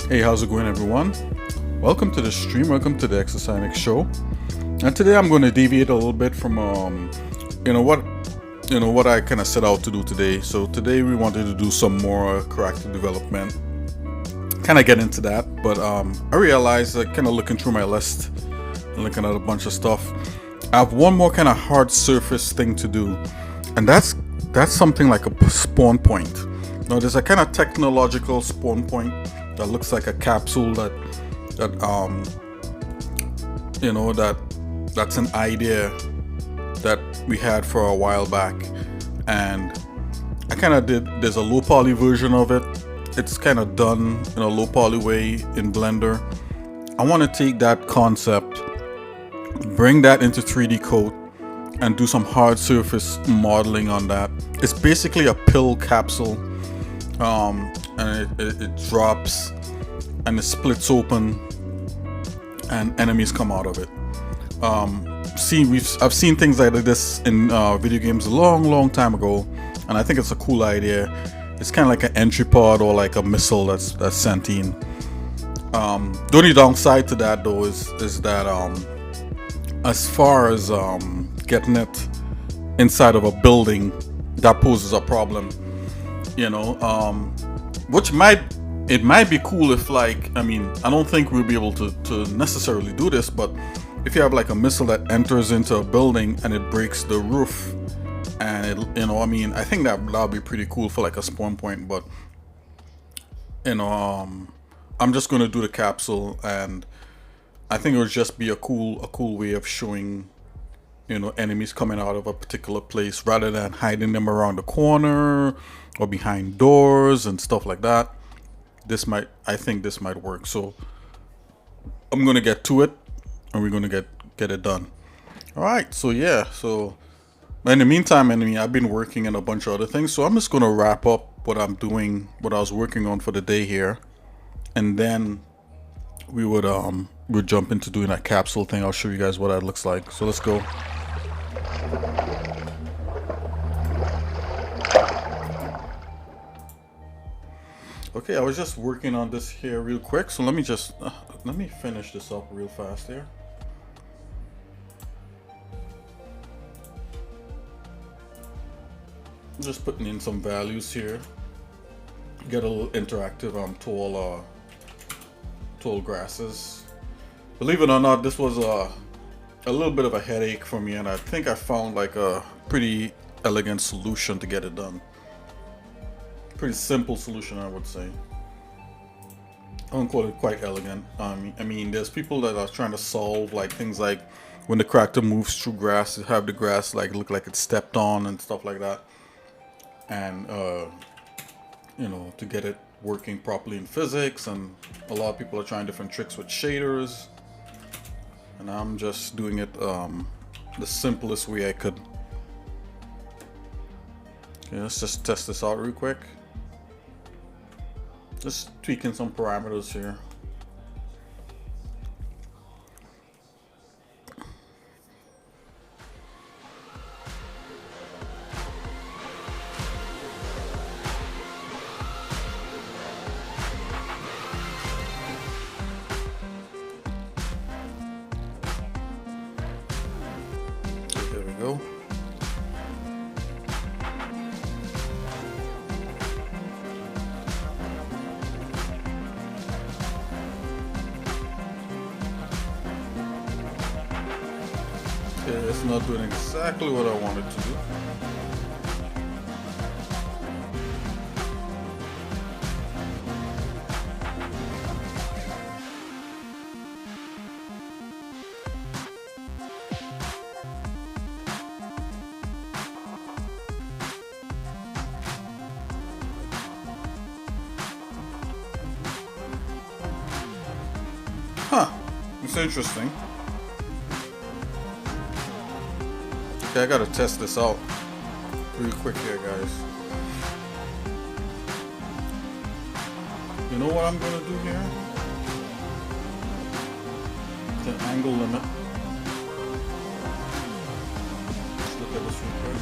Hey, how's it going, everyone? Welcome to the stream. Welcome to the Exercise Show. And today I'm going to deviate a little bit from what I kind of set out to do today. So today we wanted to do some more character development. Kind of get into that, but I realized that kind of looking through my list and looking at a bunch of stuff, I have one more kind of hard surface thing to do, and that's something like a spawn point. Now there's a kind of technological spawn point that looks like a capsule that's an idea that we had for a while back, and I kind of there's a low poly version of it. It's kind of done in a low poly way in Blender. I want to take that concept, bring that into 3D Code, and do some hard surface modeling on that. It's basically a pill capsule, and it drops and it splits open and enemies come out of it. I've seen things like this in video games a long time ago, and I think it's a cool idea. It's kind of like an entry pod or like a missile that's sentient. The only downside to that though is that as far as getting it inside of a building, that poses a problem, which might be cool if, like, I don't think we'll be able to necessarily do this, but if you have like a missile that enters into a building and it breaks the roof, and I think that'll be pretty cool for like a spawn point. But I'm just gonna do the capsule, and I think it would just be a cool way of showing enemies coming out of a particular place rather than hiding them around the corner or behind doors and stuff like that. I think this might work. So I'm gonna get to it, and we're gonna get it done. All right. So yeah. So in the meantime, I've been working on a bunch of other things. So I'm just gonna wrap up what I'm doing, what I was working on for the day here, and then we'll jump into doing that capsule thing. I'll show you guys what that looks like. So let's go. Okay, I was just working on this here real quick, so let me finish this up real fast here. Just putting in some values here. Get a little interactive tall grasses. Believe it or not, this was a little bit of a headache for me, and I think I found like a pretty elegant solution to get it done. Pretty simple solution, I would say. I wouldn't call it quite elegant. There's people that are trying to solve like things like when the character moves through grass, you have the grass like look like it's stepped on and stuff like that, and to get it working properly in physics. And a lot of people are trying different tricks with shaders, and I'm just doing it the simplest way I could. Okay, let's just test this out real quick. Just tweaking some parameters here. There we go. It's not doing exactly what I wanted to do. Huh, it's interesting. Okay, I gotta test this out real quick here, guys. You know what I'm gonna do here? The angle limit. Let's look at this real quick.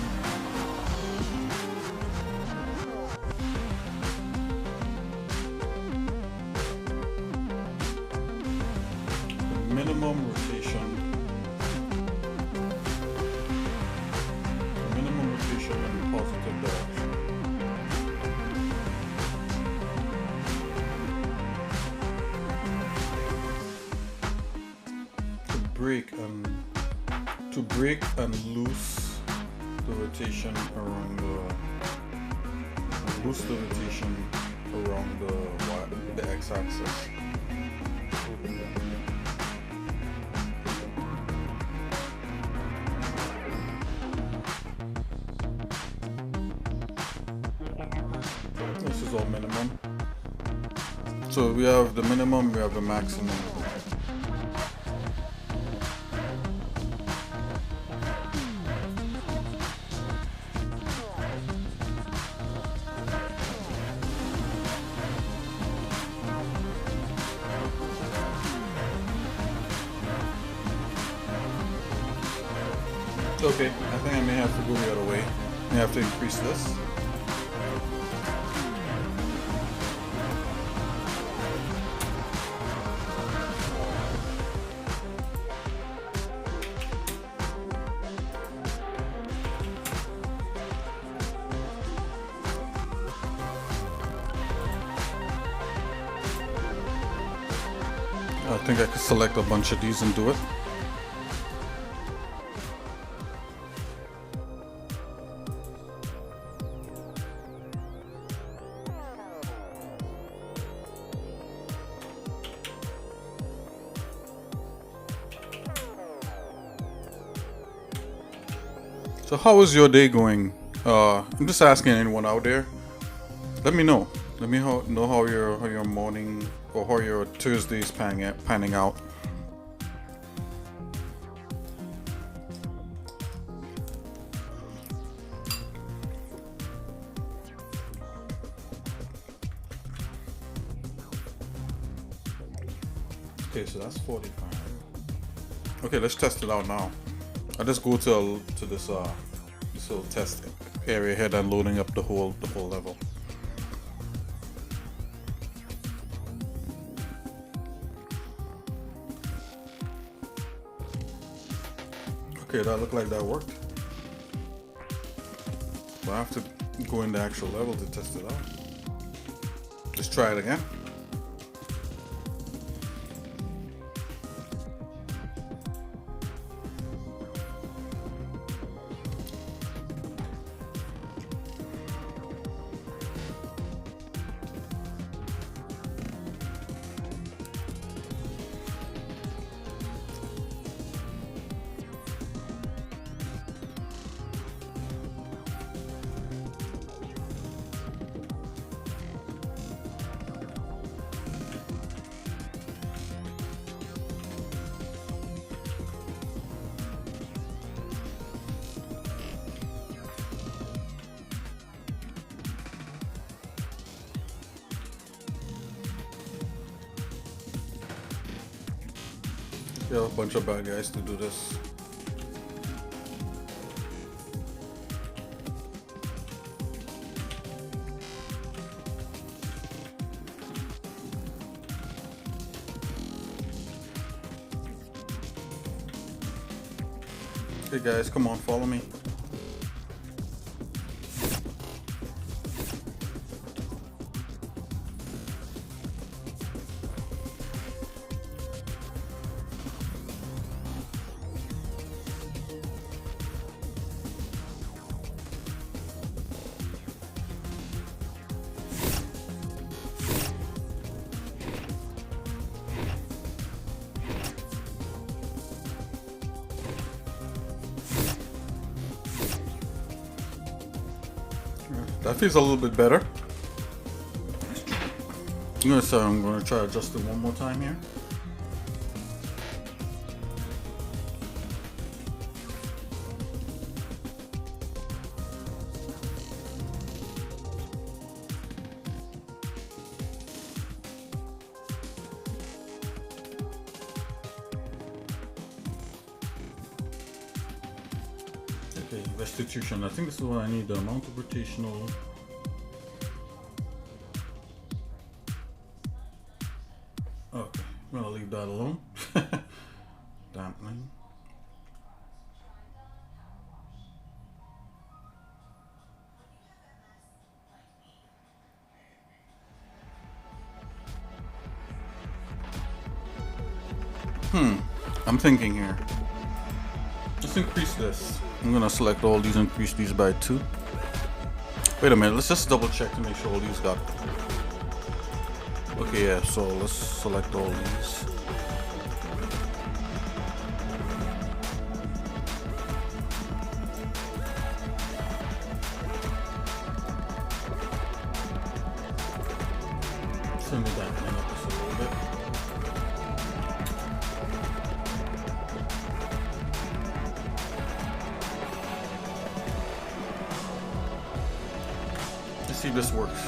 minimum rotation. Minimum rotation in the positive direction. To break and loose the rotation around the x-axis. This is all minimum. So we have the minimum, we have the maximum. Okay, I think I may have to go the other way. I have to increase this. I think I could select a bunch of these and do it. So how is your day going? I'm just asking anyone out there. Let me know. Let me know how your morning or how your Tuesday is panning out. Okay, so that's 45. Okay, let's test it out now. I'll just go to this little test area here, then loading up the whole level. Okay, that looked like that worked. But I have to go in the actual level to test it out. Let's try it again. You have a bunch of bad guys to do this. Hey guys, come on, follow me. That feels a little bit better. I'm going to try adjust it one more time here. Okay, restitution. I think this is what I need, the amount of rotational. Okay, I'm gonna leave that alone. dampening. I'm thinking here. Let's increase this. I'm gonna select all these, increase these by 2. Wait a minute, let's just double check to make sure all these got. Okay, yeah, so let's select all these. Send me that thing up just a little bit. Let's see if this works.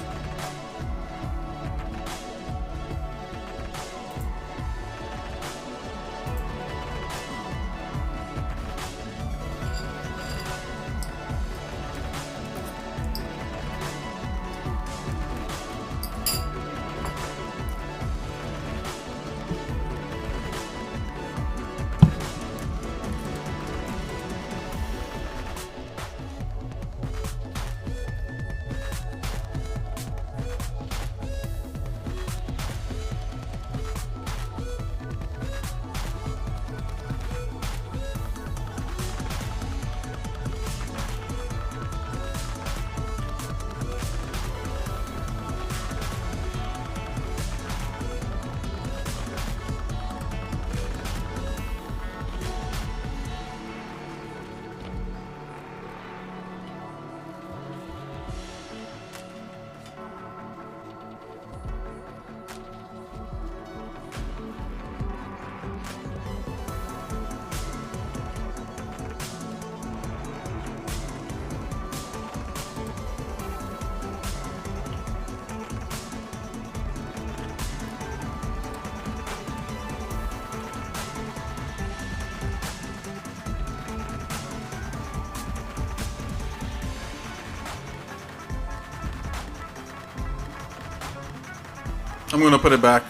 I'm gonna put it back.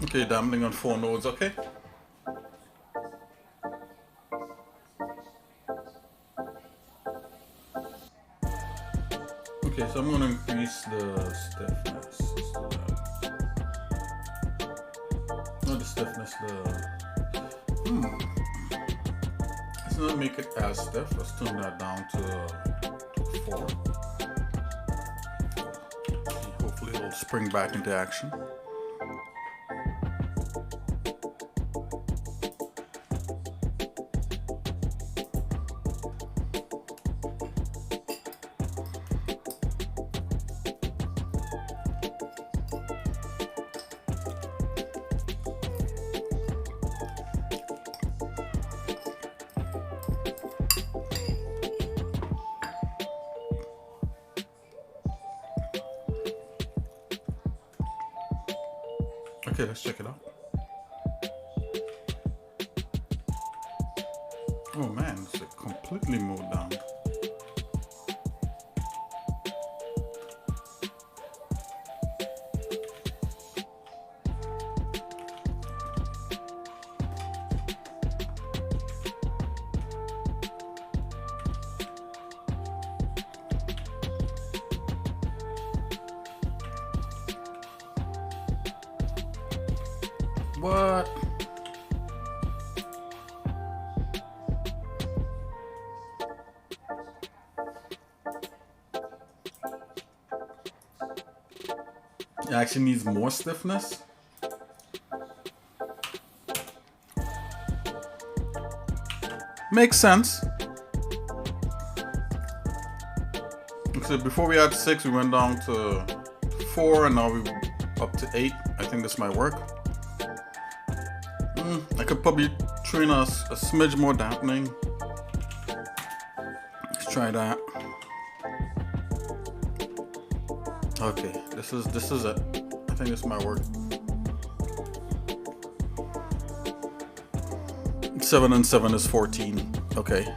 Okay, dampening on 4 nodes, okay? Okay, so I'm going to increase the stiffness. Not the stiffness, let's not make it as stiff. Let's tune that down to 4. Hopefully it'll spring back into action. Okay, let's check it out. Oh man, it's like completely mowed down. What? It actually needs more stiffness. Makes sense. So before we had 6, we went down to 4, and now we're up to 8. I think this might work. I could probably train a smidge more dampening. Let's try that. Okay, this is it. I think this might work. 7 and 7 is 14. Okay.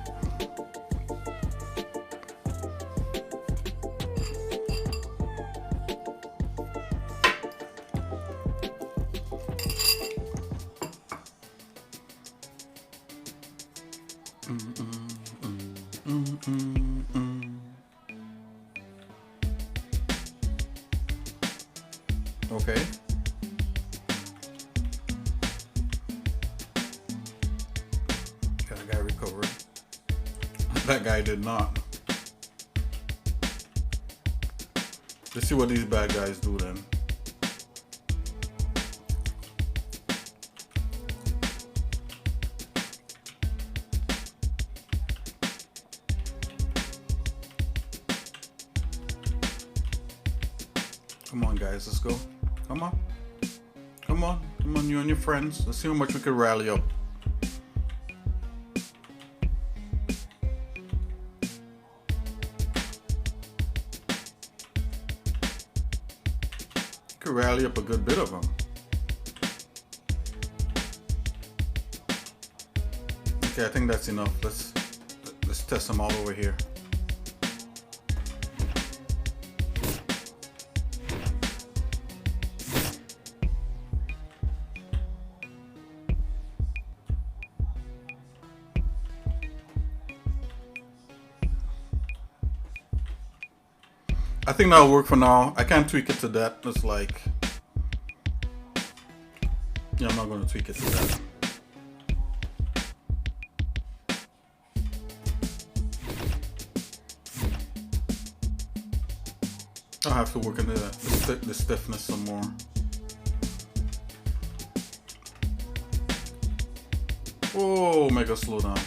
Okay. That guy recovered. That guy did not. Let's see what these bad guys do then. Come on, guys, let's go. Come on. Come on. Come on, you and your friends. Let's see how much we can rally up. Could rally up a good bit of them. Okay, I think that's enough. Let's test them all over here. I think that'll work for now. I can't tweak it to that. It's like, yeah, I'm not going to tweak it to that. I'll have to work into the stiffness some more. Whoa, mega slow down.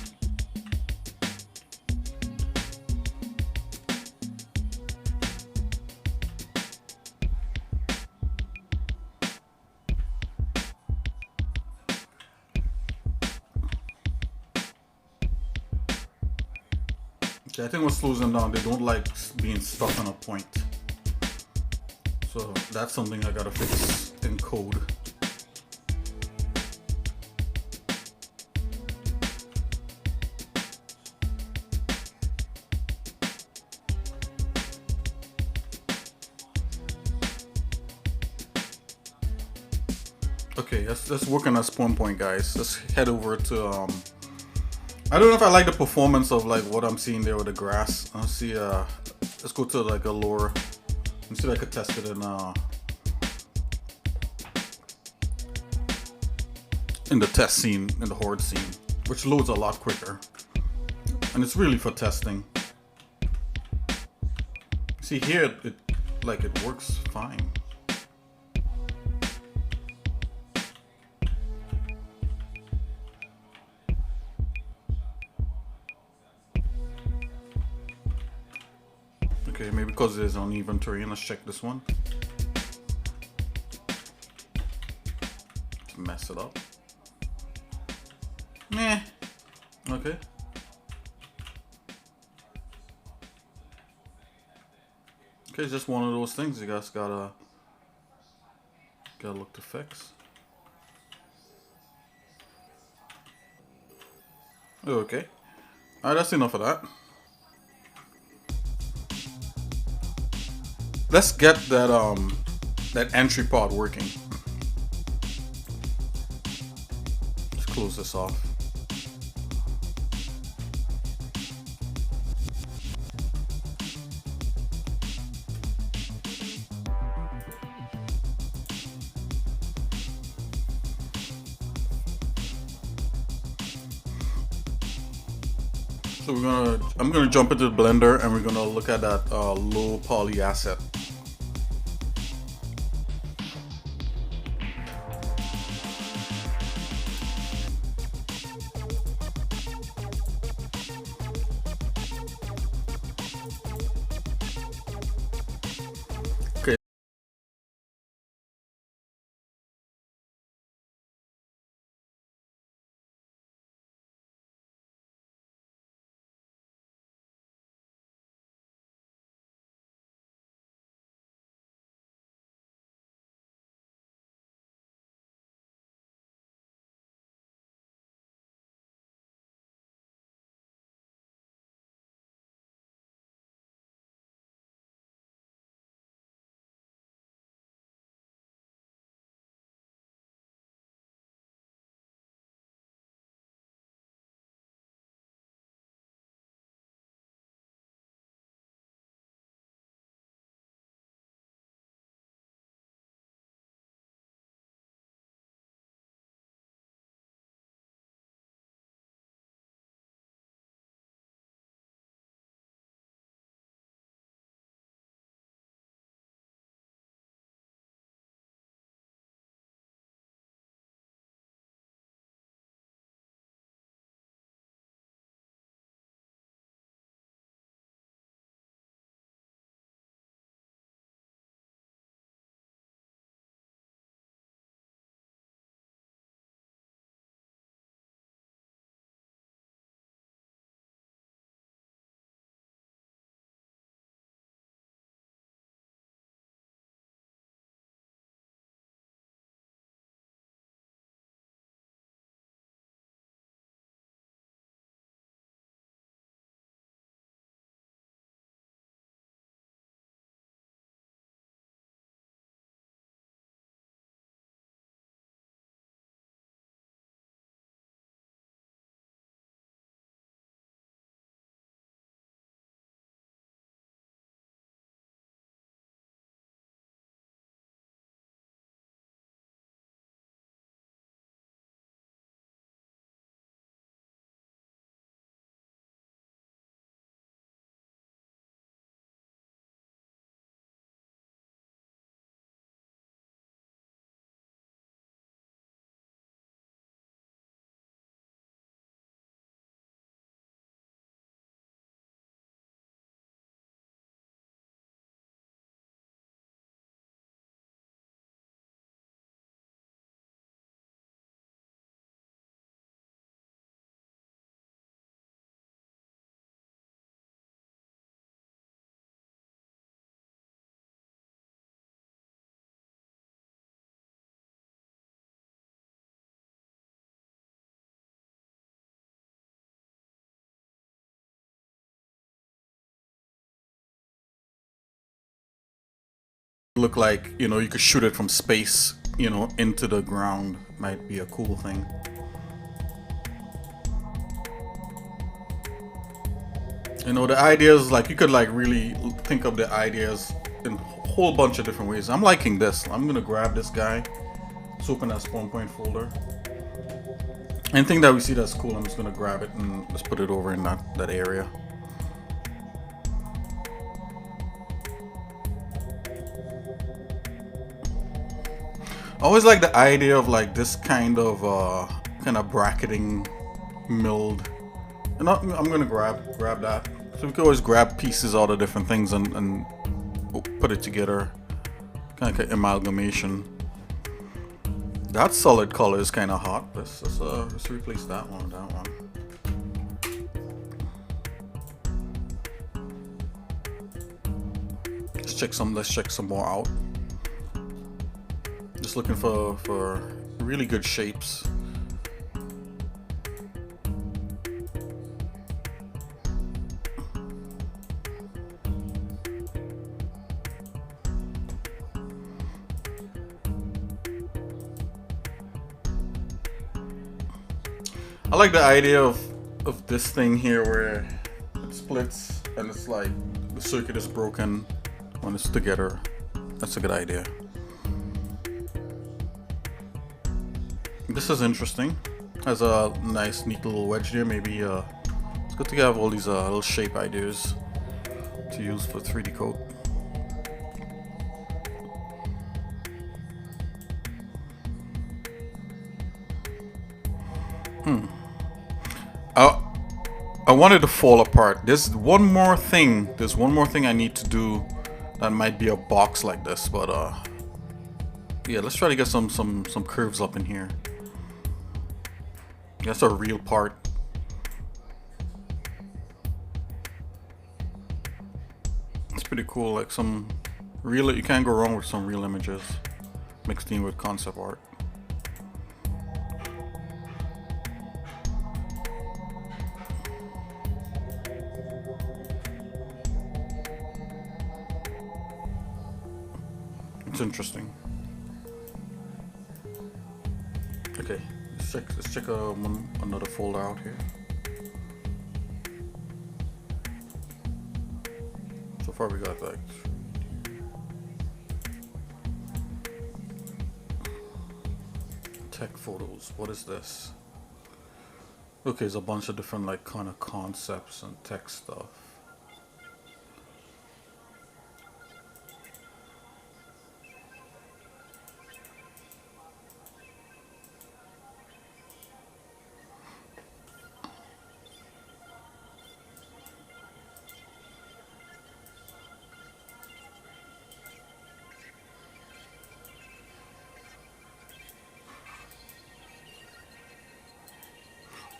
Okay, I think what slows them down, they don't like being stuck on a point. So that's something I gotta fix in code. Okay, let's work on that spawn point, guys. Let's head over to I don't know if I like the performance of like what I'm seeing there with the grass. Let's see. Let's go to like a lower. Let's see if I could test it in the test scene, in the horde scene, which loads a lot quicker, and it's really for testing. See here, it works fine. Okay, maybe because there's uneven terrain. Let's check this one. Let's mess it up. Meh. Okay. Okay, it's just one of those things you guys gotta look to fix. Okay. Alright, that's enough of that. Let's get that entry pod working. Let's close this off. So I'm gonna jump into the blender and we're gonna look at that low poly asset. look like, you know, you could shoot it from space, you know, into the ground. Might be a cool thing. You know, the ideas, like, you could like really think of the ideas in a whole bunch of different ways. I'm liking this. I'm gonna grab this guy. Let's open that spawn point folder. Anything that we see that's cool, I'm just gonna grab it and just put it over in that area. I always like the idea of like this kind of bracketing milled. And I'm gonna grab that. So we can always grab pieces out of different things and put it together, kind of like an amalgamation. That solid color is kind of hot. Let's replace that one with that one. Let's check some more out. Just looking for really good shapes. I like the idea of this thing here where it splits and it's like the circuit is broken when it's together. That's a good idea. This is interesting. Has a nice neat little wedge there. Maybe it's good to have all these little shape ideas to use for 3D code. I wanted to fall apart. There's one more thing I need to do that might be a box like this, but yeah, let's try to get some curves up in here. That's a real part. It's pretty cool, like some real, you can't go wrong with some real images mixed in with concept art. It's interesting. Okay, let's check another folder out here. So far we got like tech photos. What is this? Okay, there's a bunch of different like kind of concepts and tech stuff.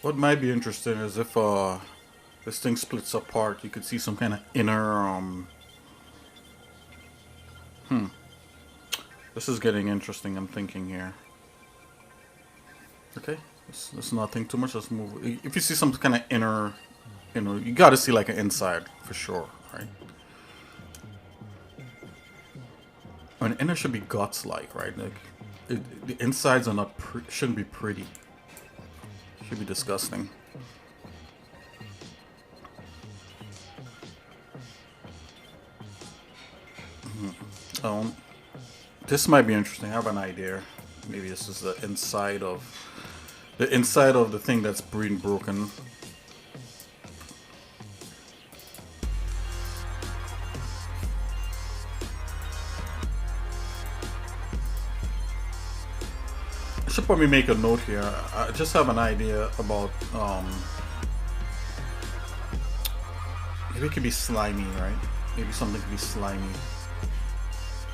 What might be interesting is if this thing splits apart, you could see some kind of inner This is getting interesting, I'm thinking here. Okay, let's not think too much, let's move. If you see some kind of inner, you know, you gotta see like an inside for sure, right? An inner should be guts like, right? Like the insides are not shouldn't be pretty. Should be disgusting. This might be interesting. I have an idea. Maybe this is the inside of the thing that's being broken. I should probably make a note here. I just have an idea about maybe it could be slimy, right? Maybe something could be slimy.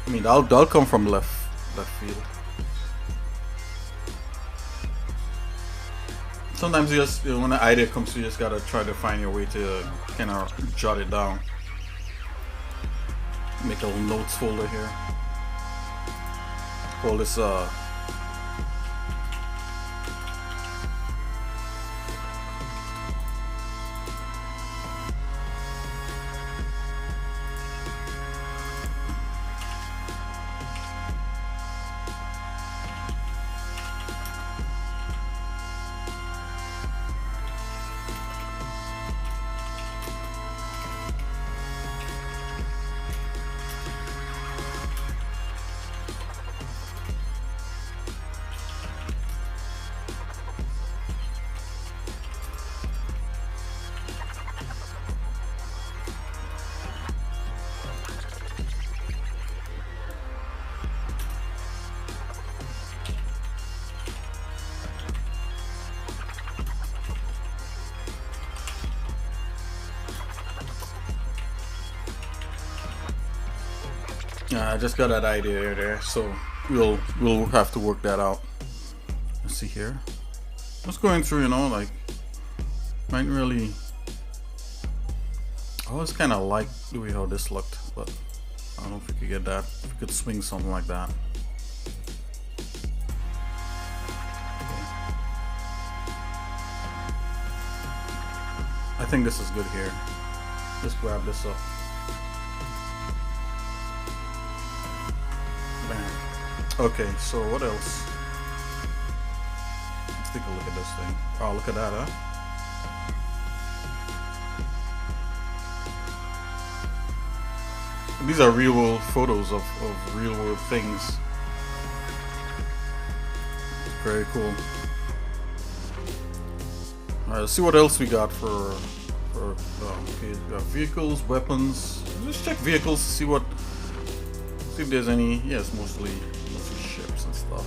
I mean, that'll come from left field. Sometimes you just, you know, when an idea comes, you just gotta try to find your way to kind of jot it down. Make a little notes folder here. Call this I just got that idea there, so we'll have to work that out. Let's see here. Just going through, you know, like might really. I always kind of like the way how this looked, but I don't know if we could get that. If we could swing something like that. I think this is good here. Just grab this up. Bam. Okay, so what else? Let's take a look at this thing. Oh, look at that, huh? These are real world photos of real world things. Very cool. Alright, let's see what else we got for okay, we got vehicles, weapons. Let's check vehicles to see if there's any. Yes, mostly ships and stuff.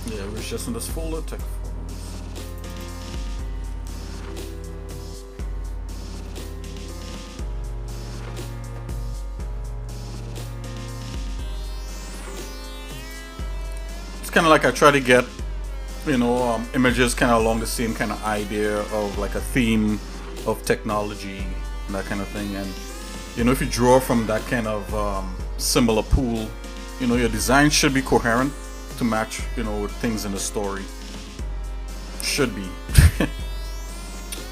Yeah, we're just in this folder, tech photos. It's kind of like I try to get, you know, images kind of along the same kind of idea of like a theme of technology and that kind of thing. And you know, if you draw from that kind of similar pool, you know, your design should be coherent to match, you know, with things in the story. Should be.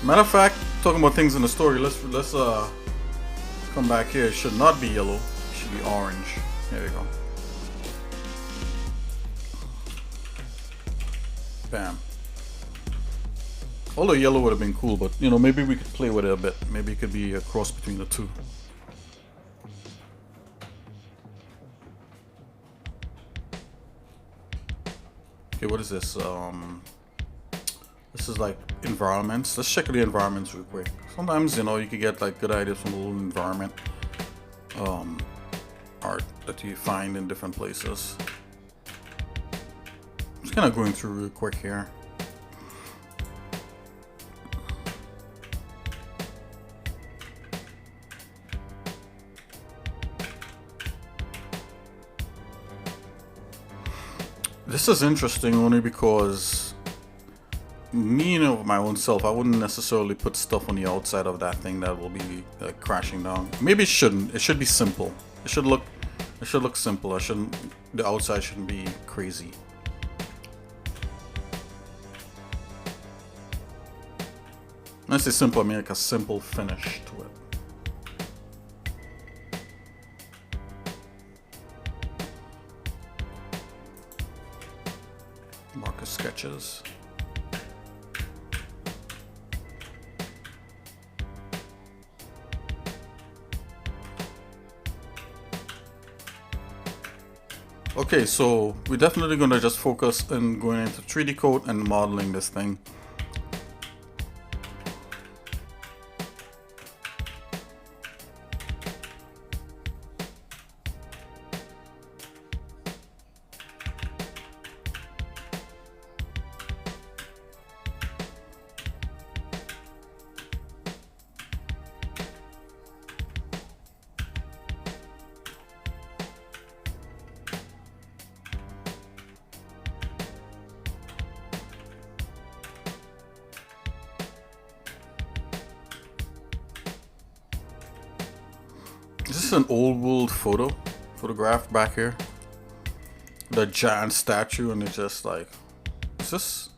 Matter of fact, talking about things in the story, let's come back here. It should not be yellow. It should be orange. There we go. Bam. Although yellow would have been cool, but you know, maybe we could play with it a bit. Maybe it could be a cross between the two. Okay, what is this? This is like environments. Let's check the environments real quick. Sometimes, you know, you can get like good ideas from a little environment art that you find in different places. Just kind of going through real quick here. This is interesting only because me, you know, my own self, I wouldn't necessarily put stuff on the outside of that thing that will be crashing down. Maybe it shouldn't. It should be simple. It should look simple. The outside shouldn't be crazy. When I say simple, I mean like a simple finish to it. Marker sketches. Okay, so we're definitely going to just focus on going into 3D code and modeling this thing. Is this an old world photograph back here? The giant statue, and it's just like, is this?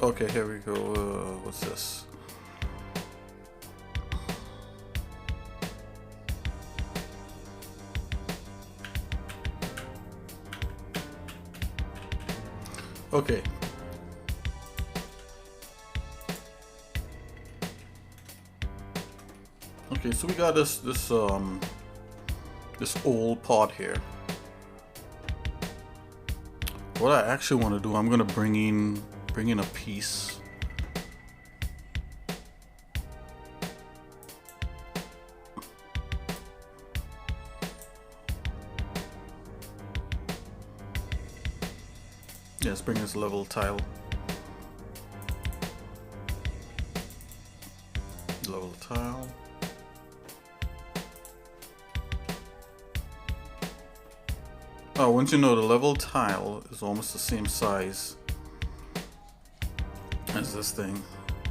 Okay, here we go. What's this? Okay. Okay, so we got this old pot here. What I actually want to do, I'm gonna bring in a piece Yeah, let's bring this level tile. Level tile. Oh, once you know, the level tile is almost the same size as this thing.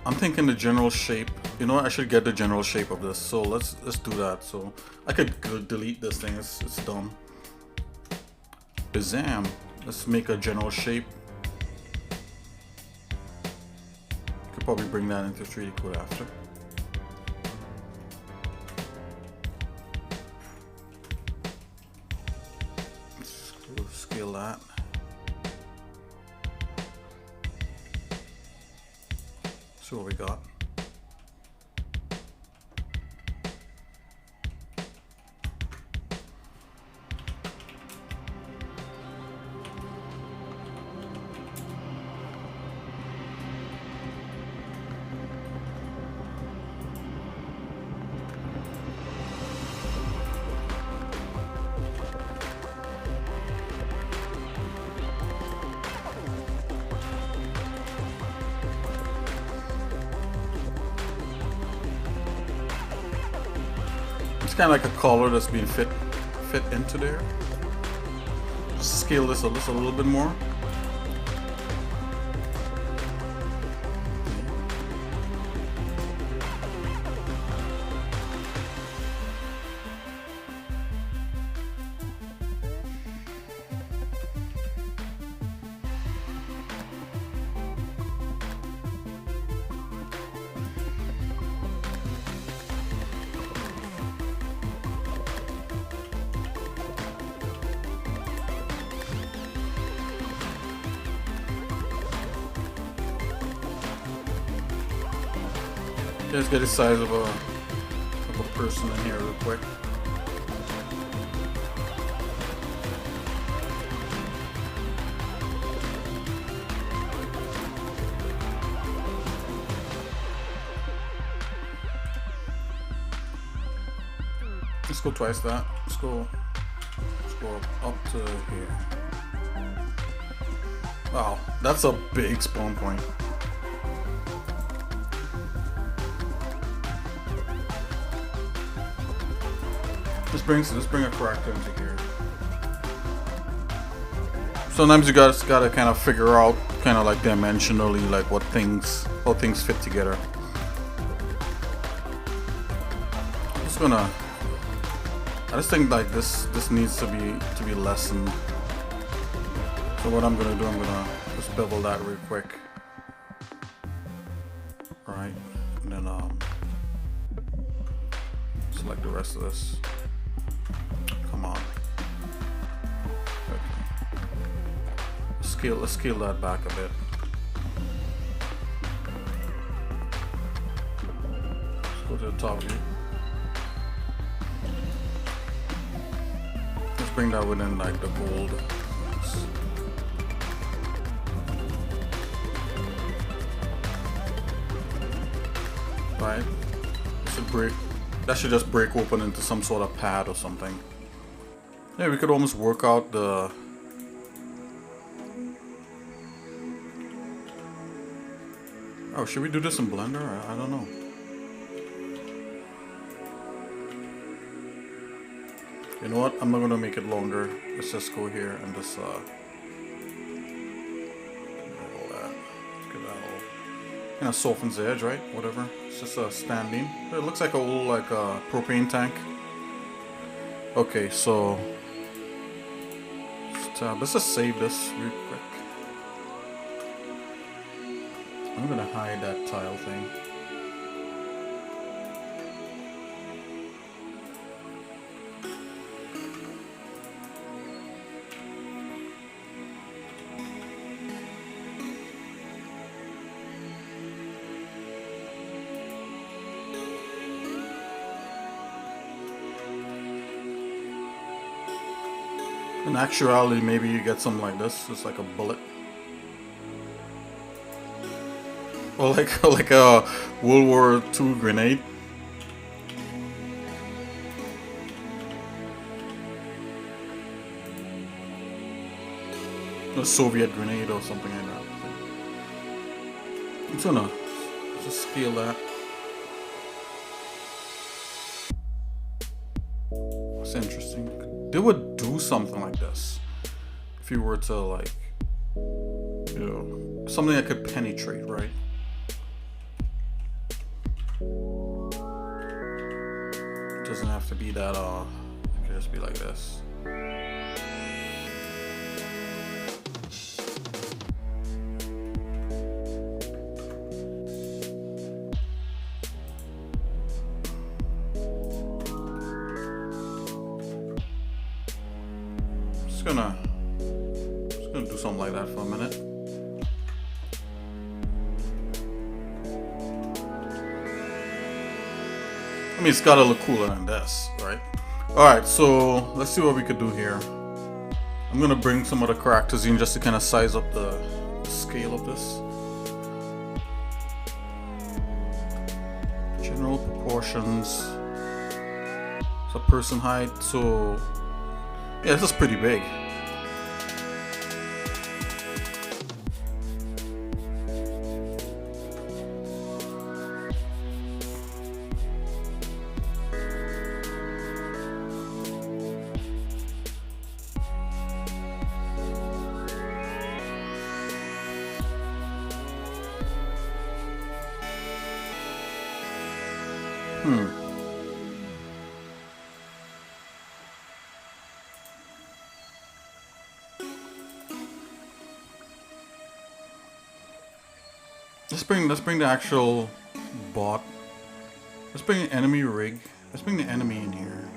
I'm thinking the general shape. You know what? I should get the general shape of this. So let's do that. So I could delete this thing. It's dumb. Bazam. Let's make a general shape. Could probably bring that into 3D code after. Let's scale that. See what we got. It's kind of like a collar that's being fit into there. Just scale this a little bit more. Let's get the size of a person in here real quick. Let's go twice that. Let's go up to here. Wow, that's a big spawn point. Let's bring a character into here. Sometimes you guys gotta kind of figure out, kind of like dimensionally, like how things fit together. I just think like this needs to be lessened. So what I'm gonna do, I'm gonna just bevel that real quick. Right, and then select the rest of this. Come on. Okay. Let's scale that back a bit. Let's go to the top view. Let's bring that within like the gold. Right. That should just break open into some sort of pad or something. Yeah, we could almost work out the... Oh, should we do this in Blender? I don't know. You know what? I'm not gonna make it longer. Let's just go here and just all that. Get that all kind of softens the edge, right? Whatever. It's just a standing. It looks like a little propane tank. Okay, so let's just save this real quick. I'm gonna hide that tile thing. In actuality, maybe you get something like this. It's like a bullet. Or like a World War II grenade. a Soviet grenade or something like that. I'm just gonna just scale that. That's interesting. They would do something like this if you were to, like, you know, something that could penetrate, right? It doesn't have to be that, it could just be like this. Just gonna do something like that for a minute. I mean, it's gotta look cooler than this, right? Alright, so let's see what we could do here. I'm gonna bring some of the characters in just to kind of size up the scale of this. General proportions. It's a person height, so yeah, this is pretty big. Let's bring the actual bot. Let's bring an enemy rig. Let's bring the enemy in here.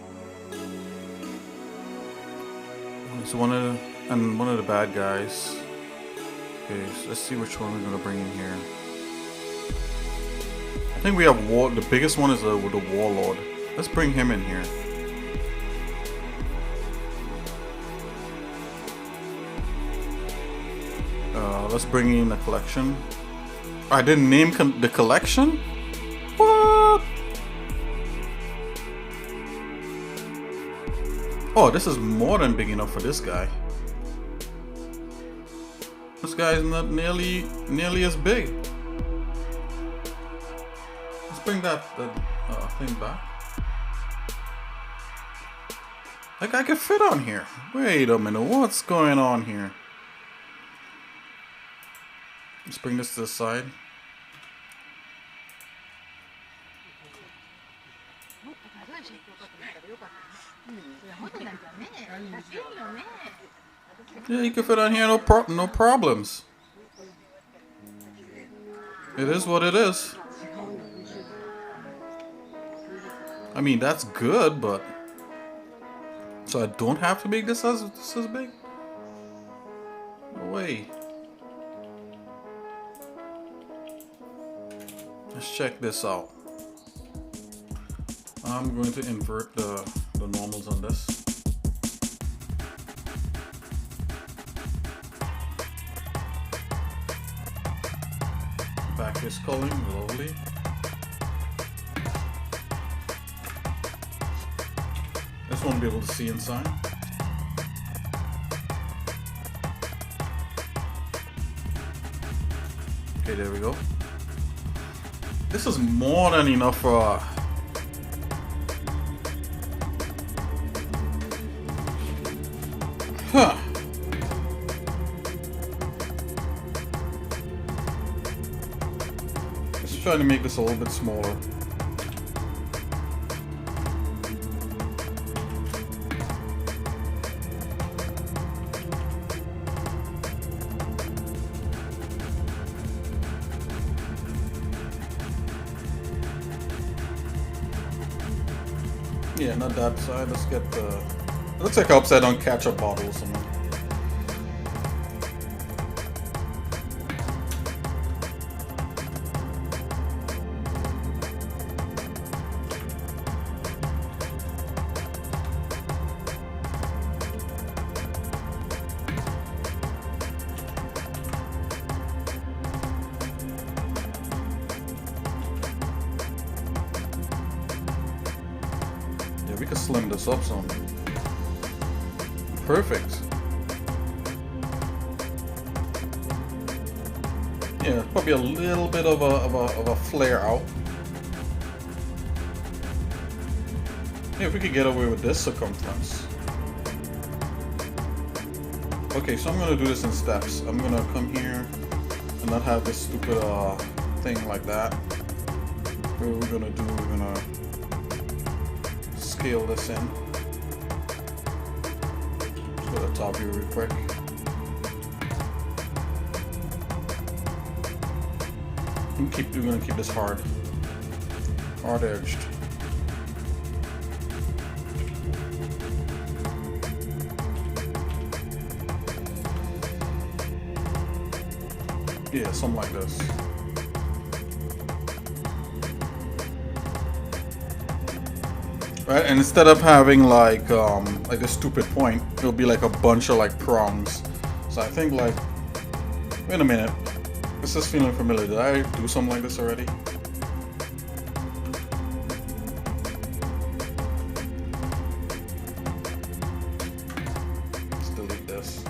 So one of the bad guys. Okay, so let's see which one we're gonna bring in here. I think we have the biggest one is with the warlord. Let's bring him in here. Let's bring in the collection. I didn't name the collection? What? Oh, this is more than big enough for this guy. This guy is not nearly as big. Let's bring that thing back. That guy can fit on here. Wait a minute, what's going on here? Let's bring this to the side. Yeah, you can fit on here, no problems. It is what it is. I mean, that's good, but so I don't have to make this as big? No way. Let's check this out. I'm going to invert the normals on this. Back is culling, lovely. This won't be able to see inside. Okay, there we go. This is more than enough for huh. Let's try to make this a little bit smaller. Yeah, not that side. Let's get the... It looks like an upside down ketchup bottle or something. We can slim this up some. Perfect. Yeah, probably a little bit of a flare out. Yeah, if we could get away with this circumference. Okay, so I'm gonna do this in steps. I'm gonna come here and not have this stupid thing like that. What we're gonna do, we're gonna scale this in. Let's go to the top here real quick. We're gonna keep this hard edged. Yeah, something like this. Right, and instead of having like a stupid point, it'll be like a bunch of like prongs. So I think like, wait a minute, this is feeling familiar. Did I do something like this already? Let's delete this.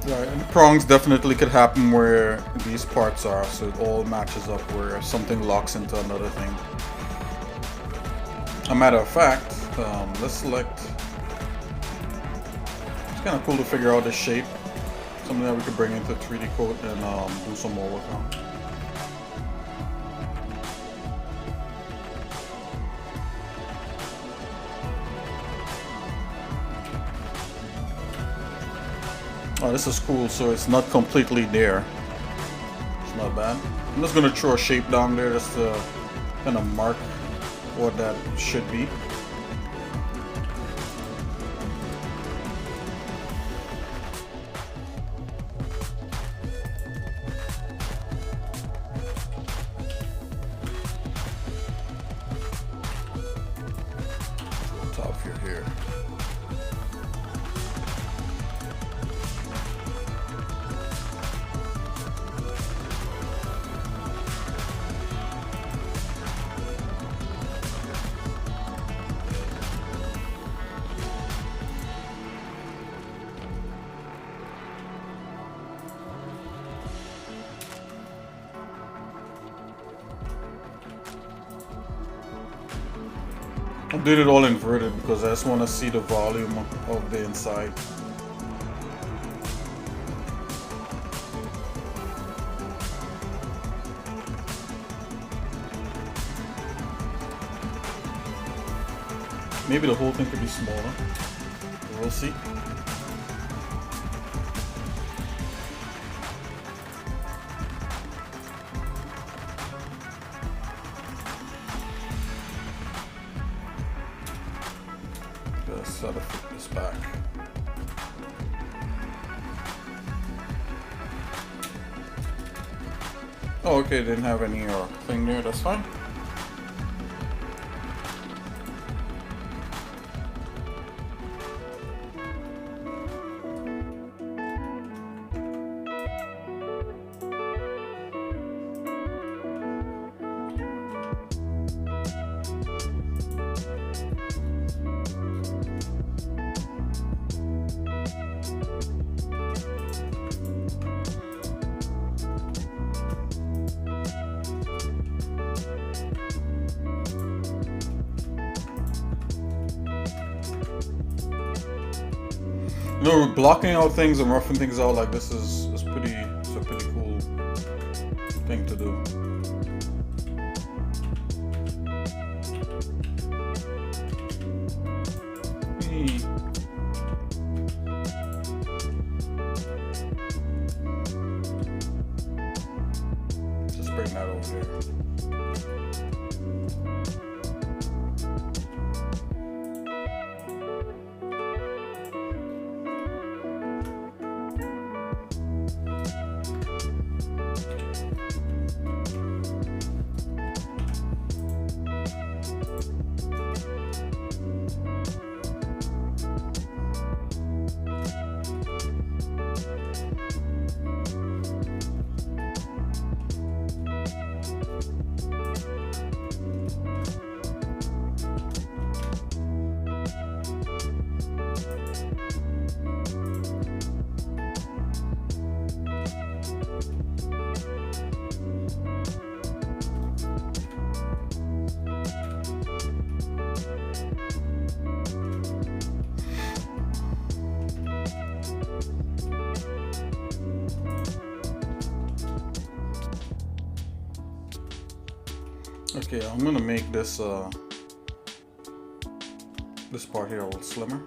Right, and prongs definitely could happen where these parts are, so it all matches up where something locks into another thing. A matter of fact, let's select. It's kind of cool to figure out this shape. Something that we could bring into 3D Code and do some more work on. Oh, this is cool, so it's not completely there. It's not bad. I'm just gonna throw a shape down there just to kind of mark what that should be. Top view here. I did it all inverted because I just want to see the volume of the inside. Maybe the whole thing could be smaller. We'll see. Just sort of flip this back. Oh, okay, didn't have any thing there, that's fine. You know, blocking out things and roughing things out like this is a pretty cool thing to do. Just bring that over there. Okay, I'm gonna make this this part here a little slimmer.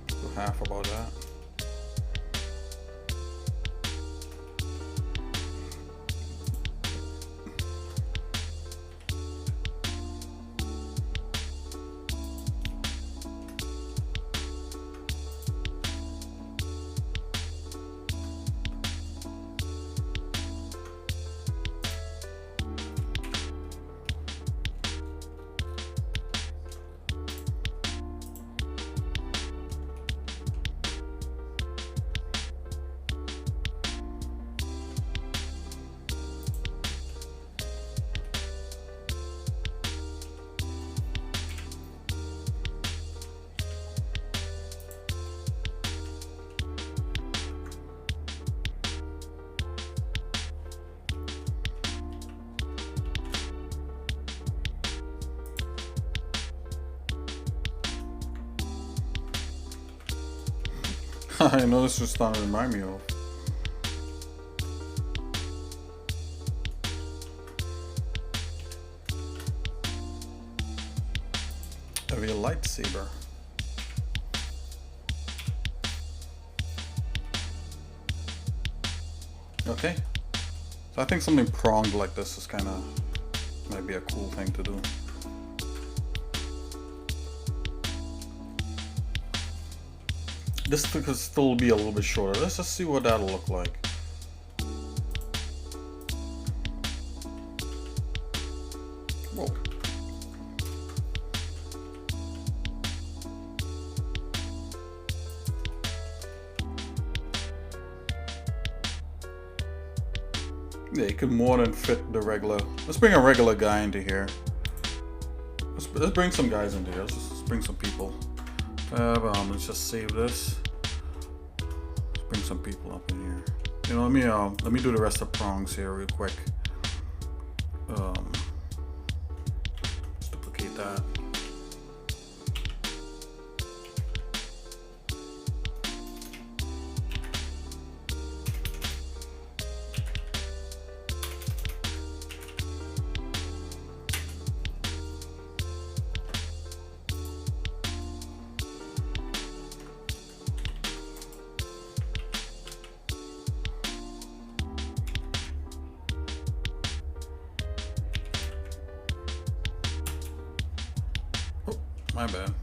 So half about that. I know this is starting to remind me of. A real lightsaber. Okay. So I think something pronged like this is kind of might be a cool thing to do. This could still be a little bit shorter. Let's just see what that'll look like. Whoa. Yeah, you could more than fit the regular. Let's bring a regular guy into here. Let's bring some guys into here. Let's bring some people. Let's just save this. Let's bring some people up in here. You know, let me do the rest of prongs here real quick. Let's duplicate that. My bad.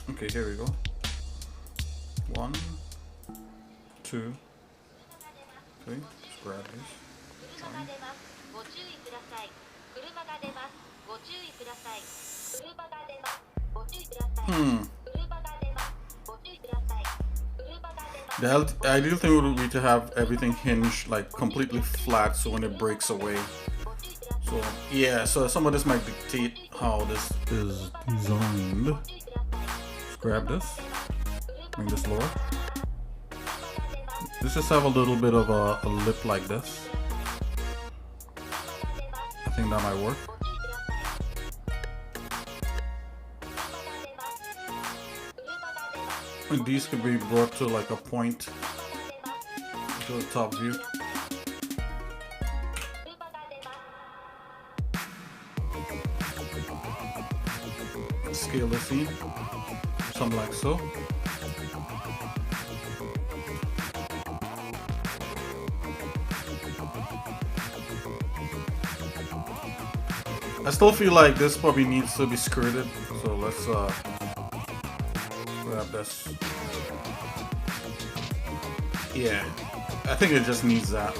Okay, here we go. 1, 2, 3. Let's grab this. The ideal thing would be to have everything hinged like completely flat, so when it breaks away. So yeah, so some of this might dictate how this is designed. Let's grab this, bring this lower. Let's just have a little bit of a lip like this. I think that might work. And these could be brought to like a point to the top view. Scale the scene, something like so. I still feel like this probably needs to be skirted, so let's grab this. Yeah, I think it just needs that.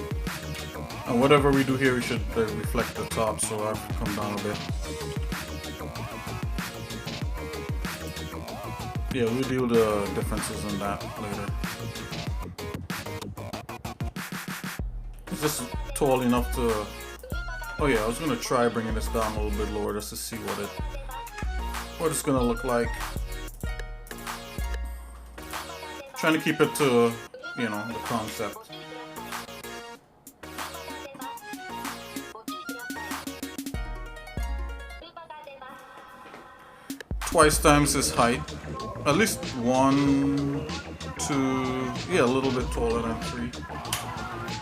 And whatever we do here, we should reflect the top, so I have to come down a bit. Yeah, we'll deal the differences in that later. Is this tall enough to... Oh yeah, I was gonna try bringing this down a little bit lower just to see what it's gonna look like. Trying to keep it to, you know, the concept. Twice times his height. At least 1, 2, yeah, a little bit taller than 3.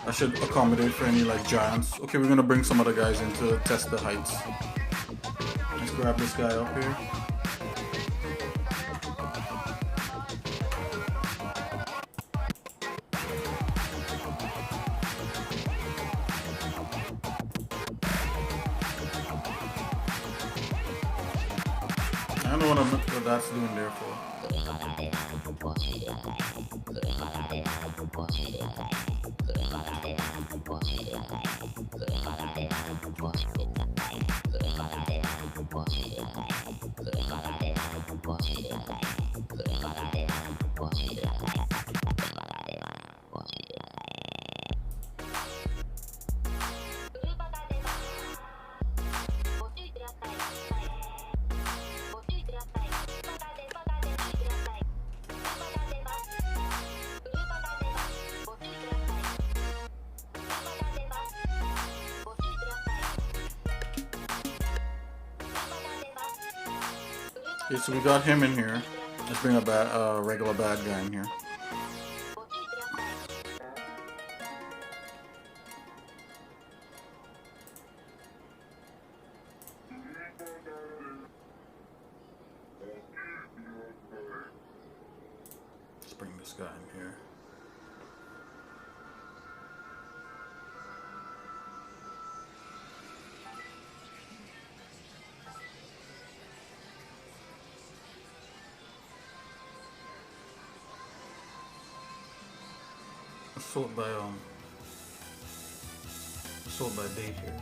I should accommodate for any like giants. Okay, we're gonna bring some other guys in to test the heights. Let's grab this guy up here. I don't know what that's doing there for. Okay, so we got him in here. Let's bring a regular bad guy in here. Let's bring this guy in here. Sort by date here.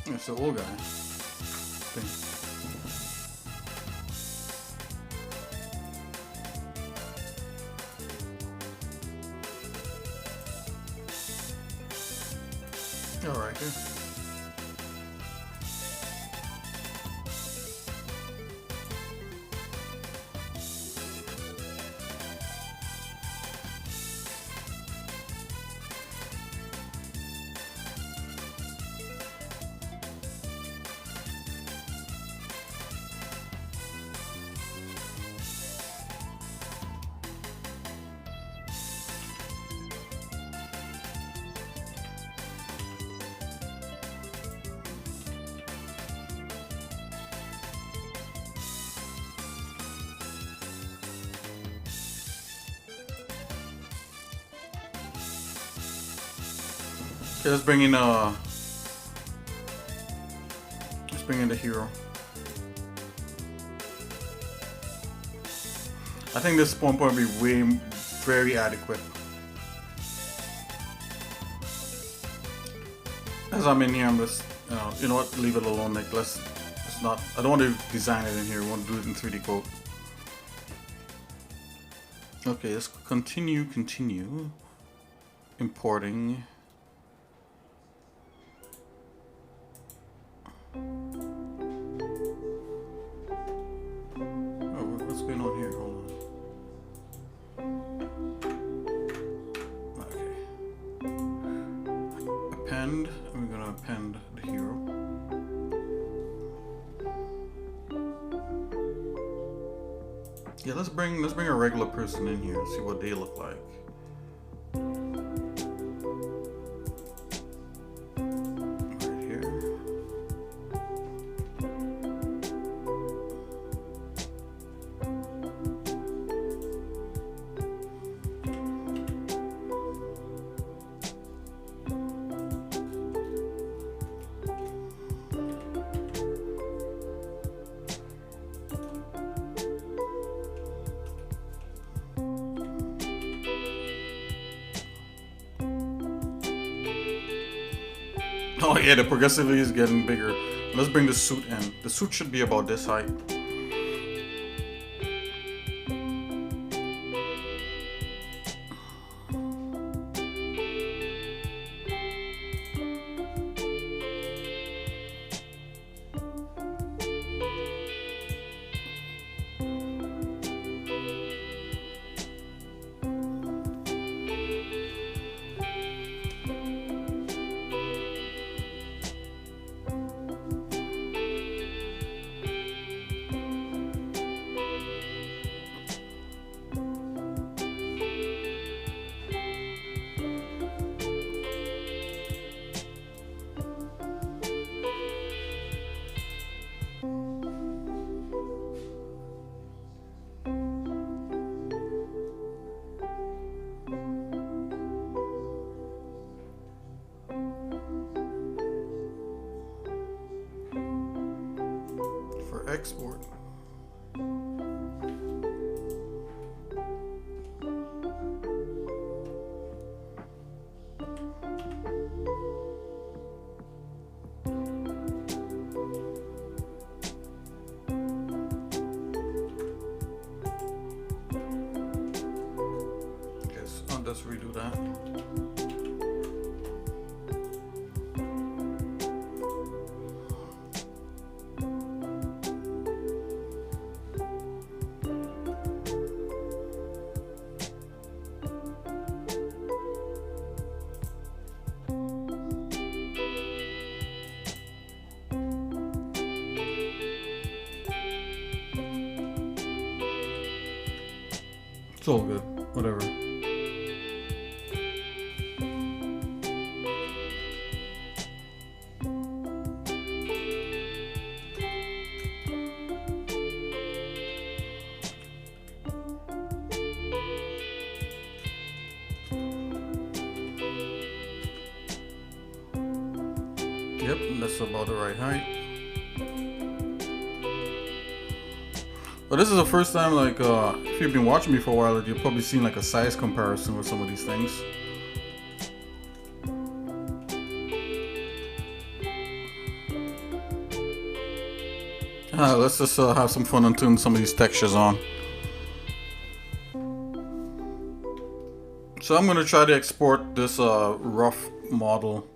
It's the old guy. All right, good. Okay, let's bring in the hero. I think this spawn point will be very adequate. As I'm in here, I'm just you know what, leave it alone. Like let's not. I don't want to design it in here. I want to do it in 3D code. Okay, let's continue importing. And we're gonna append the hero. Yeah, let's bring a regular person in here and see what they look like. Right here. Oh yeah, the progressively is getting bigger. Let's bring the suit in. The suit should be about this height. Export. Yes, I'll just redo that. It's all good, whatever. Yep, that's about the right height. But this is the first time, like, if you've been watching me for a while, you've probably seen like a size comparison with some of these things. Let's just have some fun and turn some of these textures on. So I'm gonna try to export this rough model.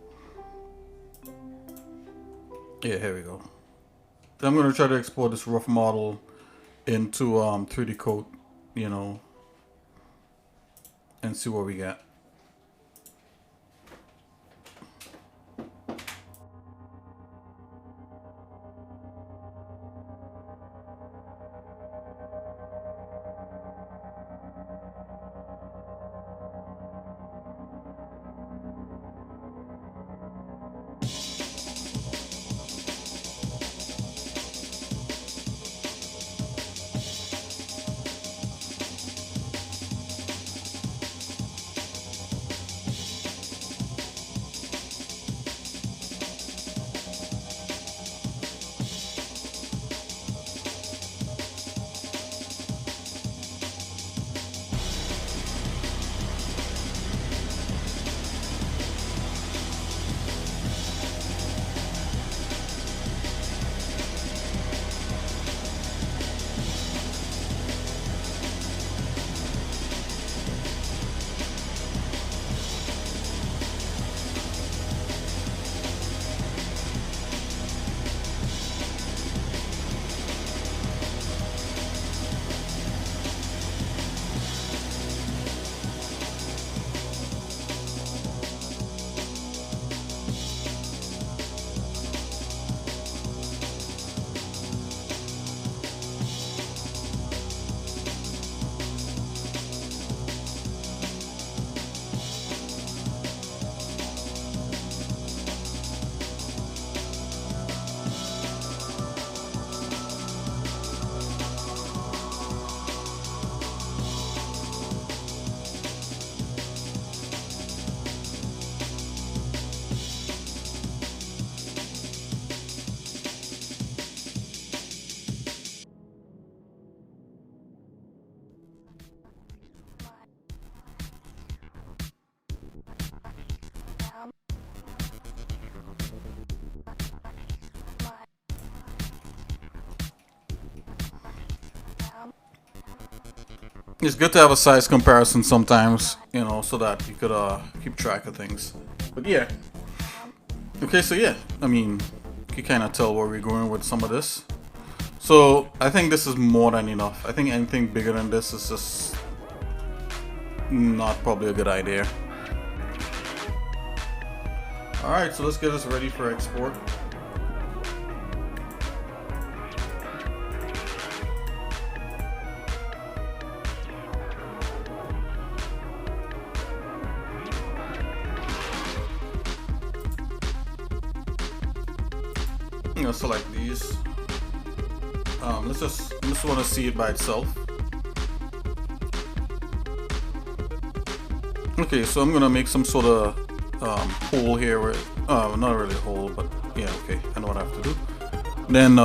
Yeah, here we go. I'm gonna try to export this rough model into 3D Code, you know, and see what we get. It's good to have a size comparison sometimes, you know, so that you could keep track of things. But yeah. Okay, so yeah, I mean, you kind of tell where we're going with some of this. So I think this is more than enough. I think anything bigger than this is just not probably a good idea. Alright, so let's get this ready for export. I'm gonna select these. Let's just want to see it by itself. Okay, so I'm gonna make some sort of hole here where, not really a hole, but yeah, okay, I know what I have to do. Then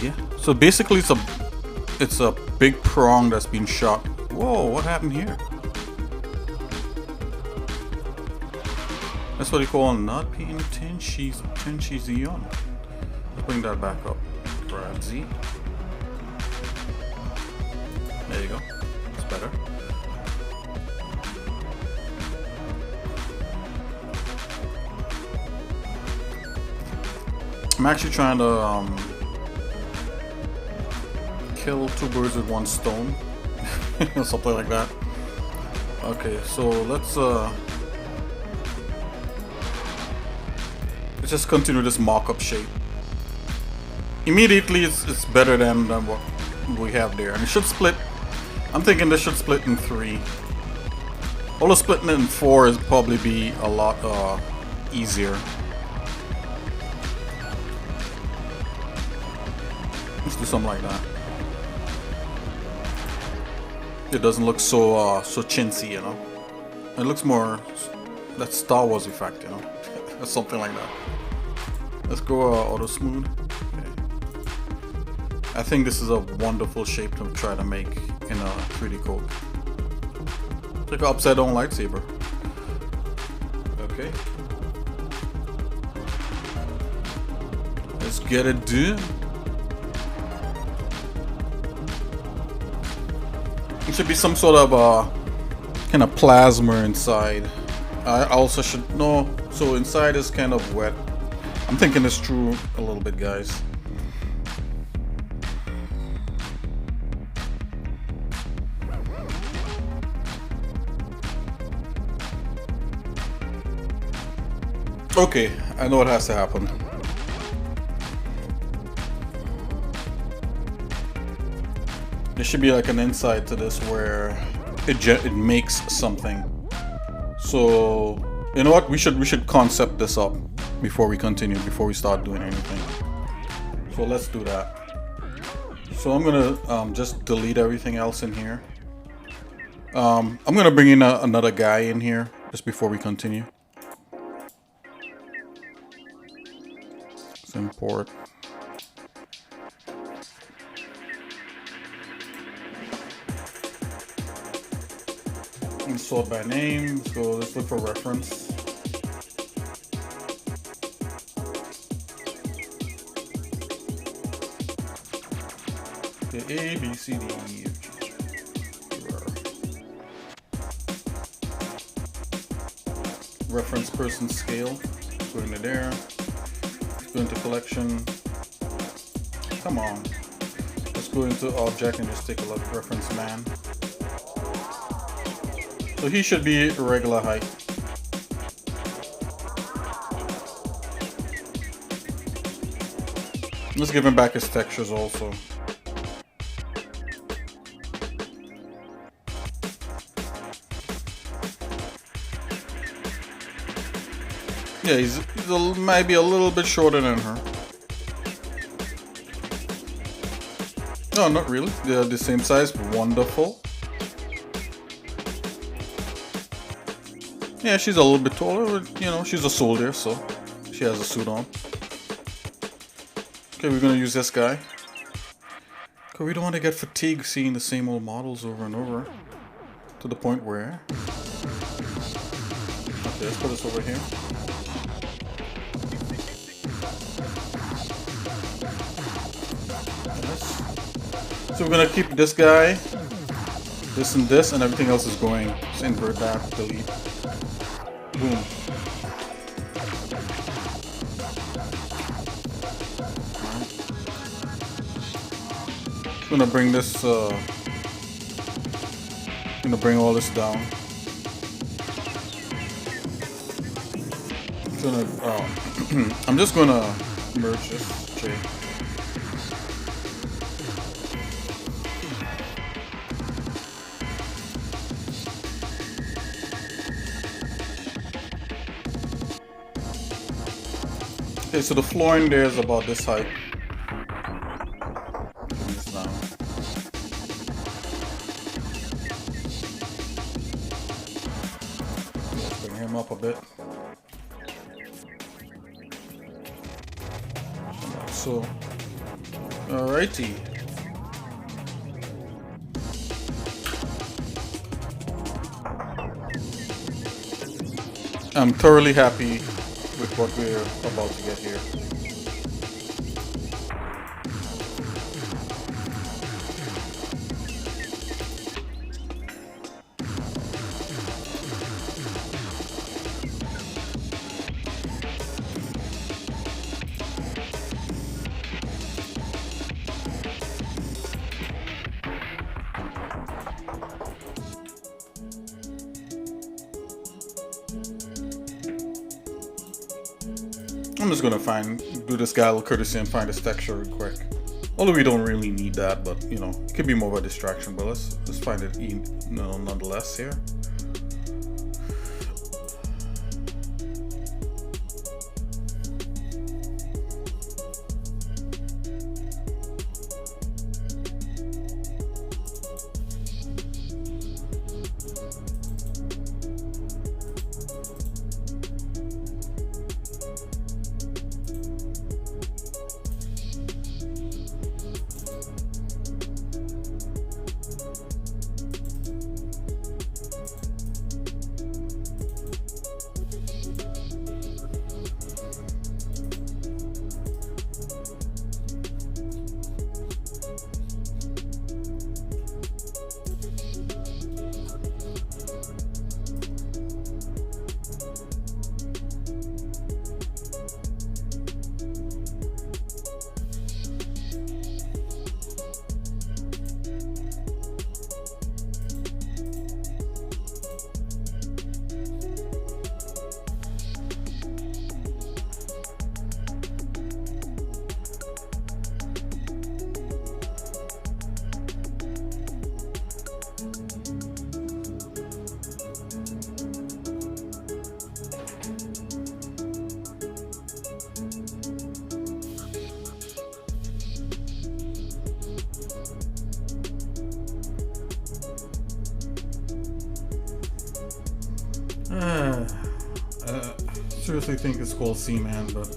yeah, so basically it's a big prong that's been shot. Whoa, what happened here? That's what you call not paying attention on. Let's bring that back up. Grab Z. There you go. It's better. I'm actually trying to kill two birds with one stone. Something like that. Okay, so let's just continue this mock-up shape. Immediately it's better than what we have there, and it should split. I'm thinking this should split in 3. Although splitting it in 4 is probably be a lot easier. Let's do something like that. It doesn't look so so chintzy, you know. It looks more that Star Wars effect, you know. Something like that. Let's go auto smooth. Okay. I think this is a wonderful shape to try to make in a 3D code. It's like an upside down lightsaber. Okay. Let's get it done. It should be some sort of kind of plasma inside. I also should know. So inside is kind of wet. I'm thinking this through a little bit, guys. Okay, I know what has to happen. There should be like an inside to this where it makes something. So you know what? We should concept this up before we continue, before we start doing anything. So let's do that. So I'm gonna just delete everything else in here. I'm gonna bring in another guy in here just before we continue. Let's import. And sort by name. So let's look for reference. Okay, A, B, C, D, E, F, G, H, reference person scale. Go into there. Go into collection. Come on. Let's go into object and just take a look. Reference man. So he should be regular height. Let's give him back his textures also. Yeah, he's maybe a little bit shorter than her. No, not really. They're the same size. Wonderful. Yeah, she's a little bit taller, but, you know, she's a soldier, so she has a suit on. Okay, we're gonna use this guy. Cause we don't want to get fatigued seeing the same old models over and over. To the point where... Okay, let's put this over here. Yes. So we're gonna keep this guy. this, and everything else is going. Just invert that, delete. Boom. I'm gonna bring this, gonna bring all this down. I'm just gonna merge this, J. Okay, so the floor in there is about this height. Bring this down. Let's bring him up a bit. So, alrighty. I'm thoroughly happy with what we're about to get here. I'm just gonna do this guy a little courtesy and find his texture real quick. Although we don't really need that, but you know, it could be more of a distraction. But let's find it, nonetheless here. Seriously think it's called Seaman, but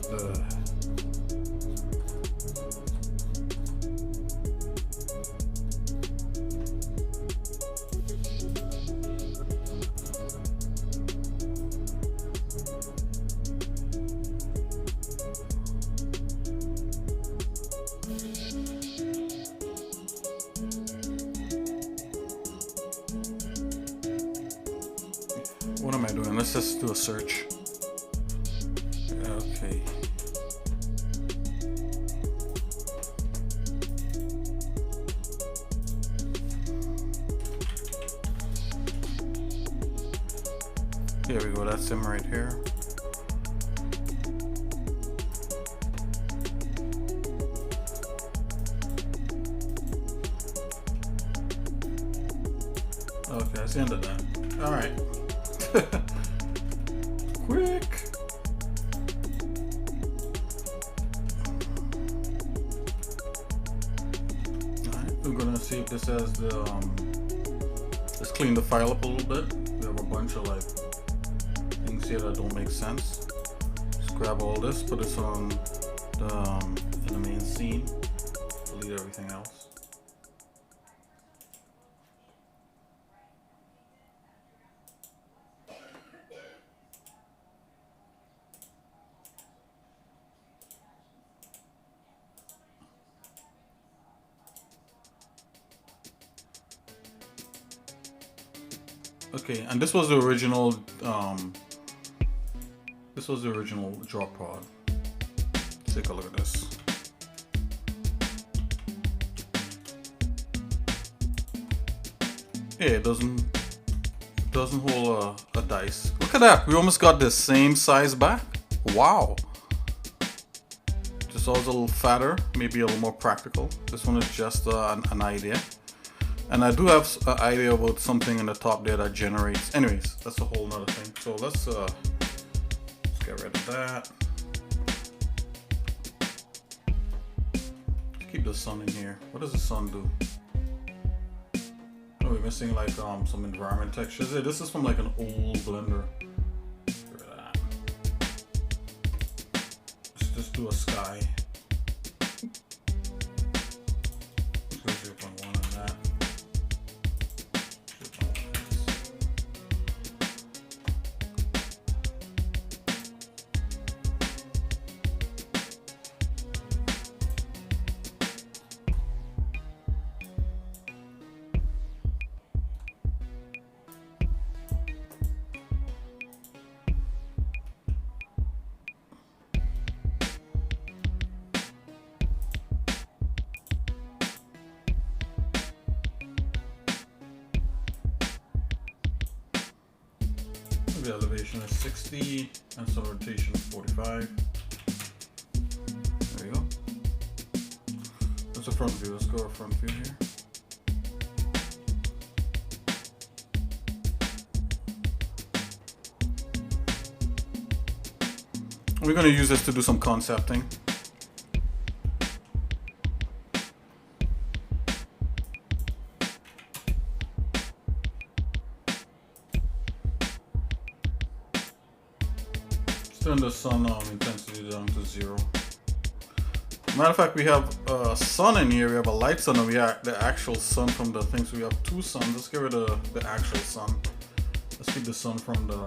what am I doing? Let's just do a search. Okay. Here we go, that's him right here. Okay, that's the end of that. Alright. Quick. We're gonna see if this has the let's clean the file up a little bit. We have a bunch of like things here that don't make sense. Just grab all this, put this on the in the main scene, delete everything else. Okay, and this was the original drop pod. Let's take a look at this. Yeah, it doesn't hold a dice. Look at that, we almost got the same size back. Wow. Just always a little fatter, maybe a little more practical. This one is just an idea. And I do have an idea about something in the top there that generates. Anyways, that's a whole nother thing. So let's get rid of that. Let's keep the sun in here. What does the sun do? Oh, we're missing like some environment textures. Hey, this is from like an old Blender. Get rid of that. Let's just do a sky. Let's go 0.1 on that. The elevation is 60 and some rotation is 45. There you go. That's a front view. Let's go our front view here. We're going to use this to do some concepting. Turn the sun intensity down to 0. Matter of fact, we have a sun in here. We have a light sun, and we have the actual sun from the things. We have two suns. Let's get rid of the actual sun. Let's keep the sun from the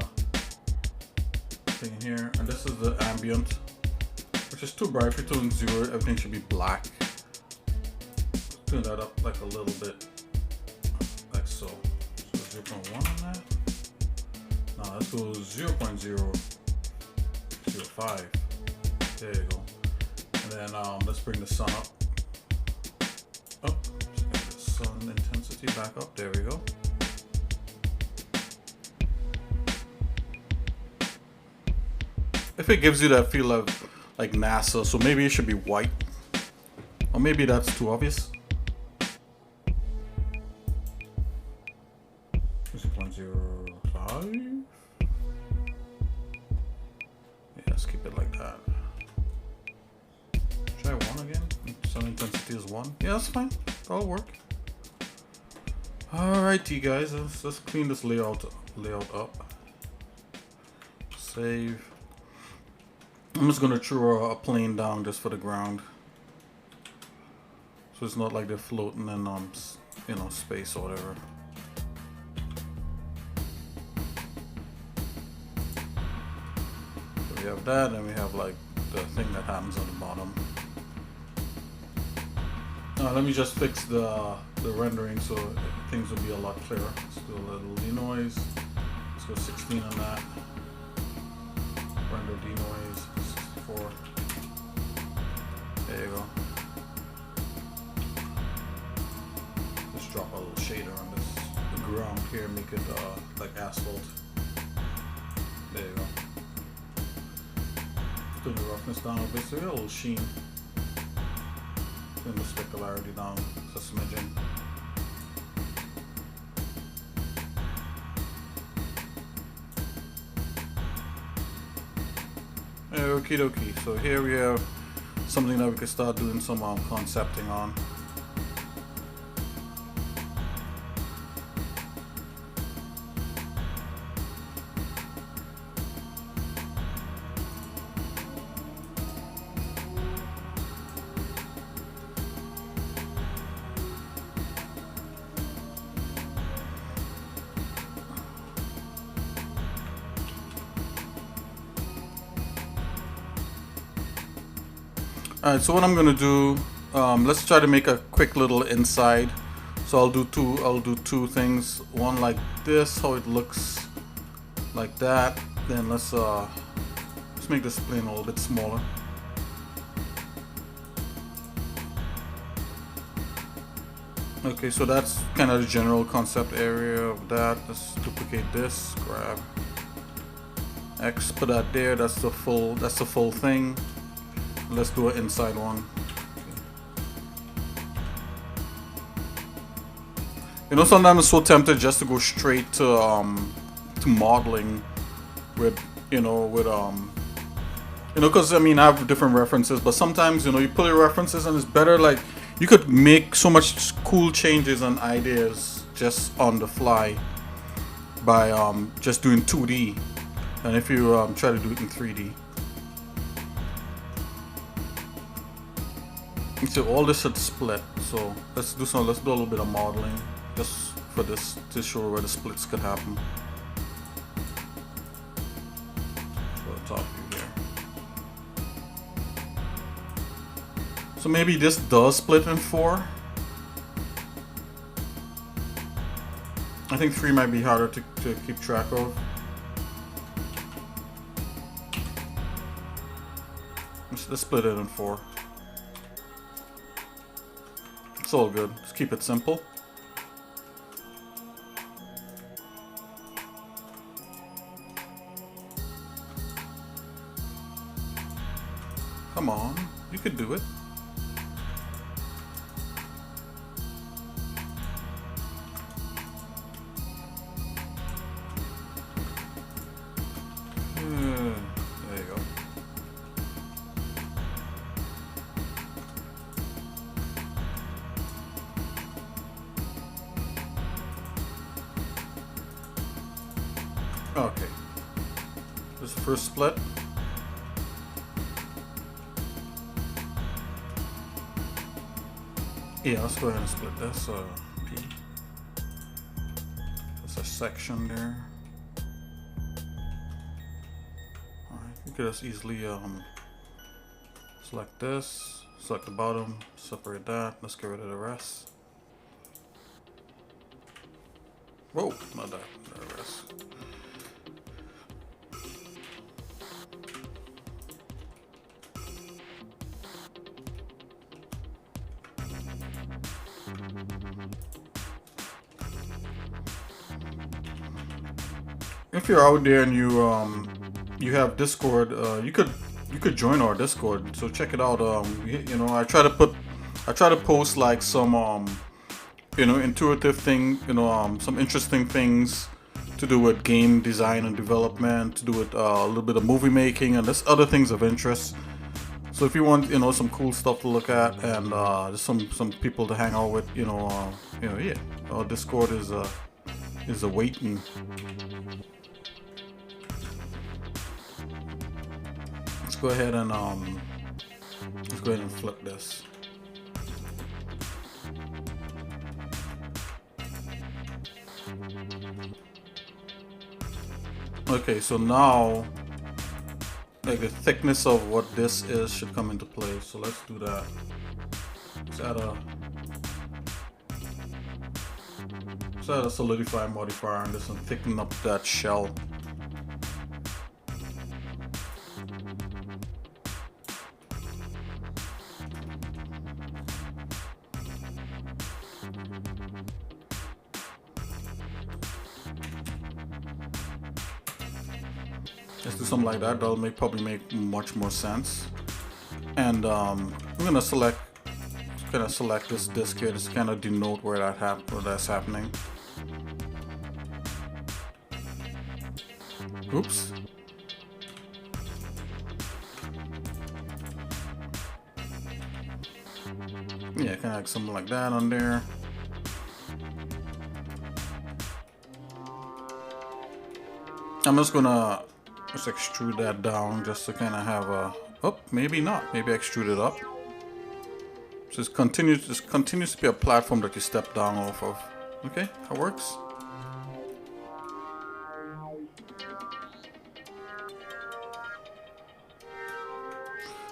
thing here. And this is the ambient, which is too bright. If you're doing 0, everything should be black. Let's tune that up like a little bit, like so. So 0.1 on that. Now let's go 0.0. 0.5. There you go. And then let's bring the sun up. Oh, let's get the sun intensity back up. There we go. If it gives you that feel of like NASA, so maybe it should be white. Or maybe that's too obvious. 0.05. Let's keep it like that. Try 1 again. Sun intensity is 1. Yeah, that's fine. That'll work. Alrighty, guys. Let's clean this layout up. Save. I'm just gonna throw a plane down just for the ground, so it's not like they're floating in you know, space or whatever. We have that, and we have like the thing that happens on the bottom. Let me just fix the rendering so things will be a lot clearer. Let's do a little denoise. Let's go 16 on that. Render denoise 64. There you go. Just drop a little shader on this the ground here, make it like asphalt. There you go. Turn the roughness down a bit, so we got a little sheen. Turn the specularity down just a smidgen. Okie dokie, so here we have something that we can start doing some concepting on. Alright, so what I'm gonna do, let's try to make a quick little inside So I'll do two things. One like this, how it looks like that. Then let's make this plane a little bit smaller. Okay, so that's kind of the general concept area of that. Let's duplicate this, grab X, put that there. That's the full thing. Let's do an inside one. You know, sometimes I'm so tempted just to go straight to modeling with because I mean I have different references, but sometimes you pull your references and it's better, like you could make so much cool changes and ideas just on the fly by just doing 2D, and if you try to do it in 3D. So all this should split. So let's do a little bit of modeling just for this to show where the splits could happen. So the top view here. So maybe this does split in 4. I think 3 might be harder to keep track of. Let's split it in 4. It's all good. Just keep it simple. Come on, you could do it. There you go. Okay. This is the first split. Yeah, let's go ahead and split this. P. There's a section there. Alright, you could just easily select this, select the bottom, separate that. Let's get rid of the rest. Whoa, not that. The rest. If you're out there and you have Discord, you could join our Discord. So check it out. I try to post like some intuitive thing, some interesting things to do with game design and development, to do with a little bit of movie making, and there's other things of interest. So if you want some cool stuff to look at and just some people to hang out with, our Discord is awaiting. Let's go ahead and flip this. Okay, so now like the thickness of what this is should come into play. So let's do that. Let's add a solidify modifier and just thicken up that shell. Let's do something like that. That'll probably make much more sense. And I'm gonna select this disk here to kind of denote where that's happening. Oops. Yeah, kind of like something like that on there. I'm just gonna extrude that down just to kind of have a, maybe not, maybe extrude it up. So this continues to be a platform that you step down off of. Okay, that works.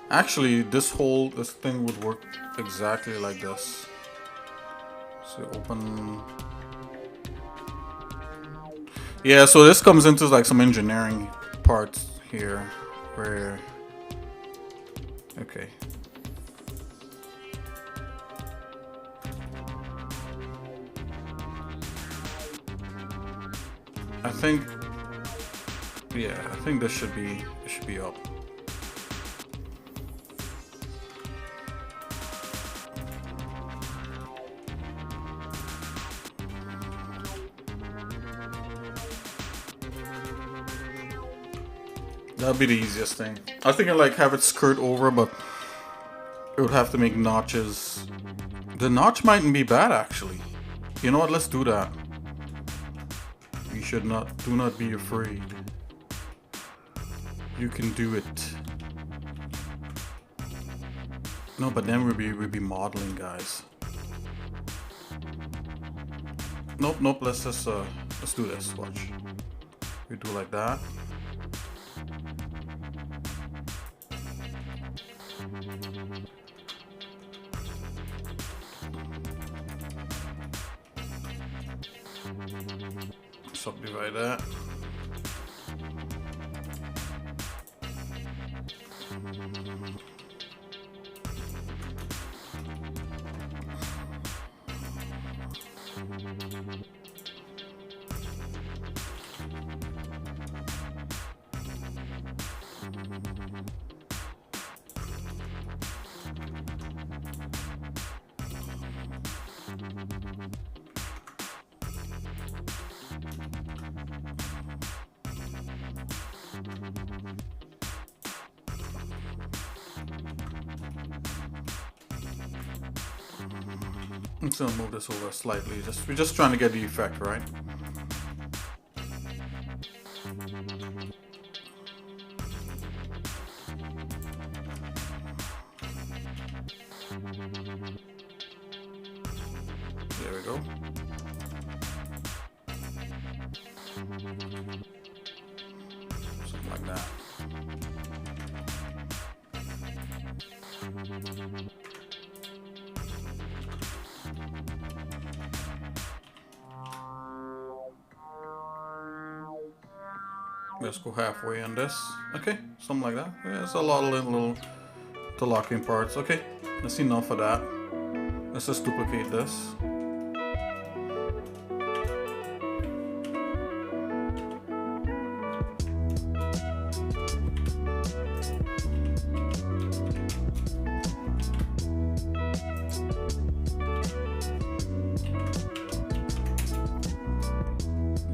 Actually, this thing would work exactly like this. So open. Yeah, so this comes into like some engineering parts here where, okay. I think, yeah, I think this should be up. That'd be the easiest thing. I was thinking like have it skirt over, but it would have to make notches. The notch mightn't be bad actually. You know what? Let's do that. You should not. Do not be afraid. You can do it. No, but then we'll be modeling, guys. Nope. Let's just let's do this. Watch. We do like that. Subdivide that. I'm just gonna move this over slightly. We're just trying to get the effect, right? There we go. Something like that. Let's go halfway on this. Okay, something like that. Yeah, it's a lot of little interlocking parts. Okay, that's enough of that. Let's just duplicate this.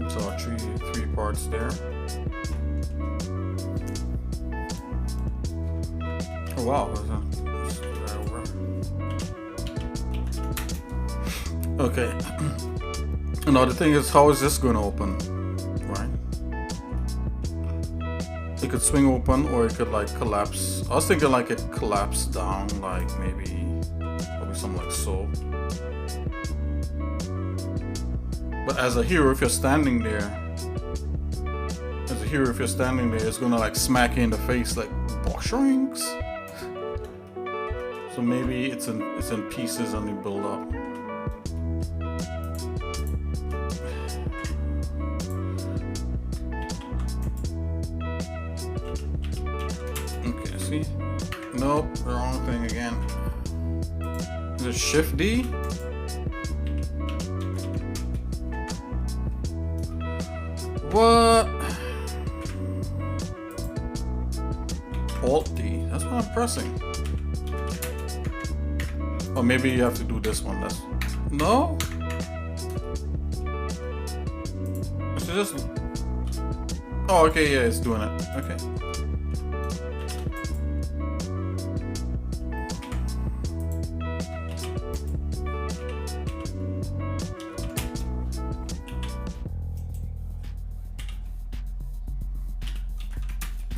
So three parts there. Oh wow, let's do that over. Okay. Now the thing is, how is this going to open? Right? It could swing open, or it could like collapse. I was thinking like it collapsed down, like maybe something like so. But as a hero, if you're standing there, it's gonna like smack you in the face, like boshrinks. So maybe it's in pieces and they build up. Okay, see? Nope, the wrong thing again. Is it Shift D? What? Alt D. That's what I'm pressing. Or maybe you have to do this one. That's no. It's just. Oh, okay. Yeah, it's doing it. Okay.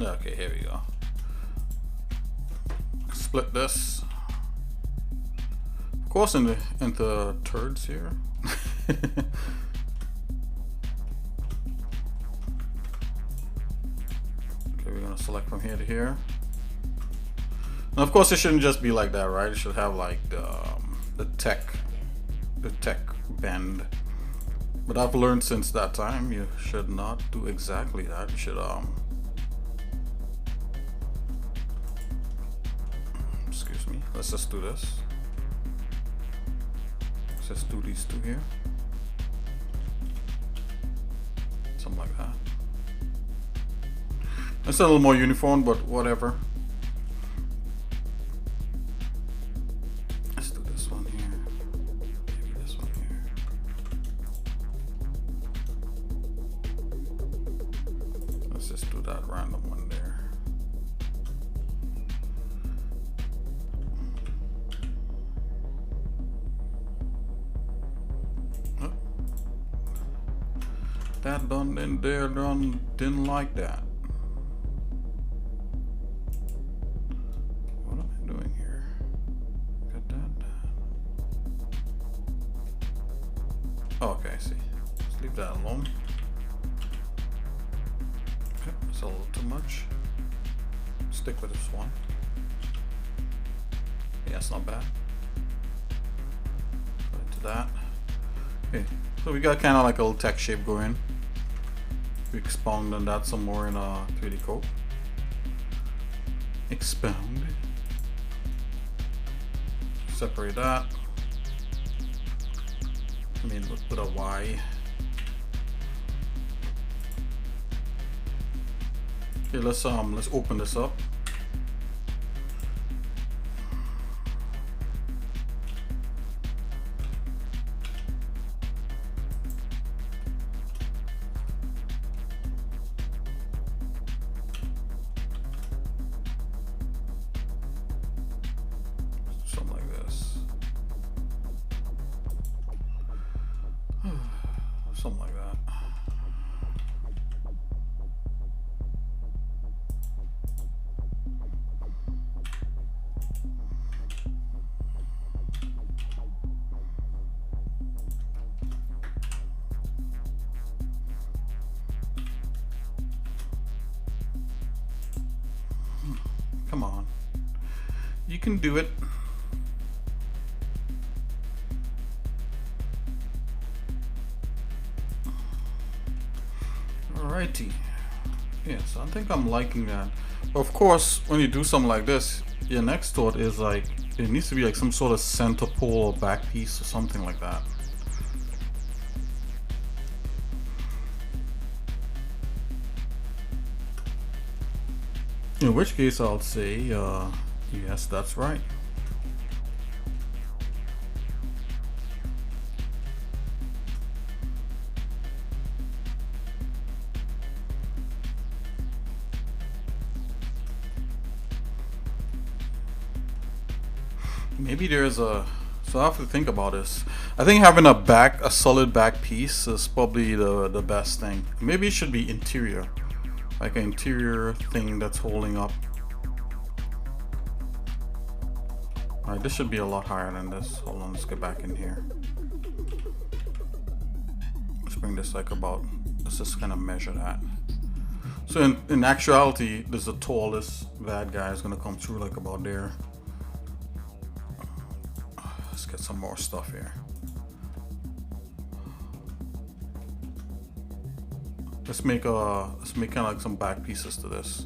Okay, here we go. Split this. Of course, into turds here. Okay, we're gonna select from here to here. And of course, it shouldn't just be like that, right? It should have like the tech tech bend. But I've learned since that time you should not do exactly that. You should excuse me. Let's just do this. Let's just do these two here. Something like that. It's a little more uniform, but whatever. Let's do this one here. Maybe this one here. Let's just do that random one there. Oh. That done in there didn't like that. Okay, I see. Let's leave that alone. Okay, that's a little too much. Stick with this one. Yeah, it's not bad. Go into that. Okay, so we got kind of like a little tech shape going. We expound on that some more in a 3D code. Expound. Separate that. I mean, with a Y. Okay, let's open this up. Something like this. Something like that. Come on. You can do it. Alrighty. Yes, I think I'm liking that. Of course, when you do something like this, your next thought is like, it needs to be like some sort of center pole or back piece or something like that. In which case I'll say, yes, that's right. Maybe there's a, so I have to think about this. I think having a solid back piece is probably the best thing. Maybe it should be interior, like an interior thing that's holding up. Alright, this should be a lot higher than this. Hold on, let's get back in here. Let's bring this like about, let's just kind of measure that. So in actuality, this is the tallest bad guy is gonna come through like about there. Let's get some more stuff here. Let's make kind of like some back pieces to this.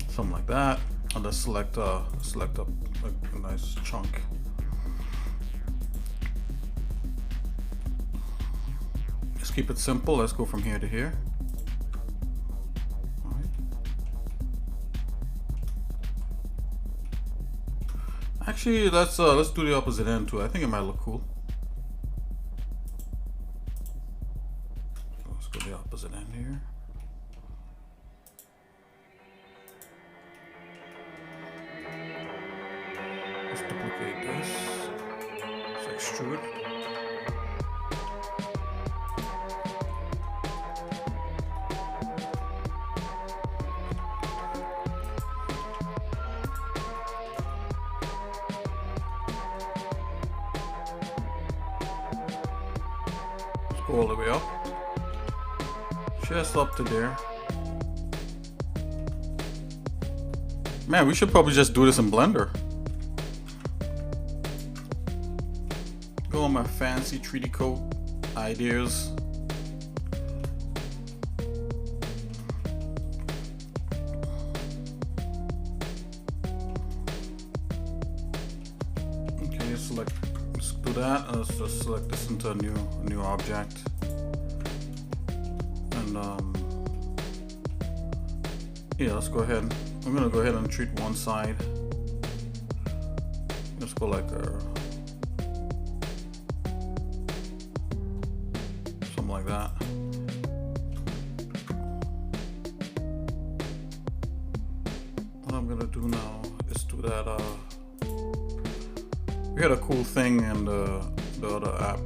Something like that. And let's select a nice chunk. Let's keep it simple. Let's go from here to here. All right. Actually, let's do the opposite end too. I think it might look cool. Let's go the opposite end here. Let's duplicate this. Let's extrude. Let's go all the way up. Just up to there. Man, we should probably just do this in Blender. Go on my fancy 3D code ideas. Okay, select. Let's do that. Let's just select this into a new object. And yeah, let's go ahead. I'm gonna go ahead and treat one side. Let's go like something like that. What I'm gonna do now is do that. We had a cool thing in the other app.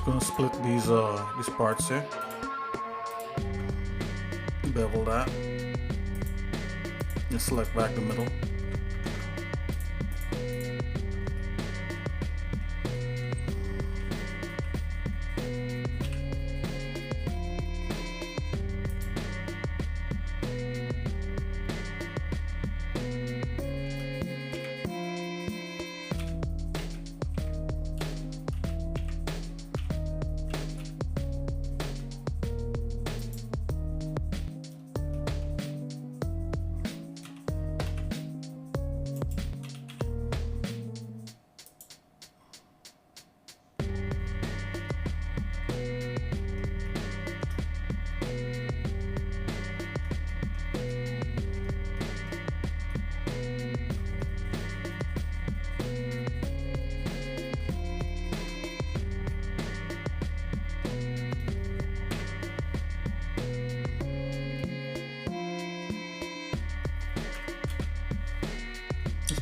Gonna split these parts here. Bevel that. Just select back the middle.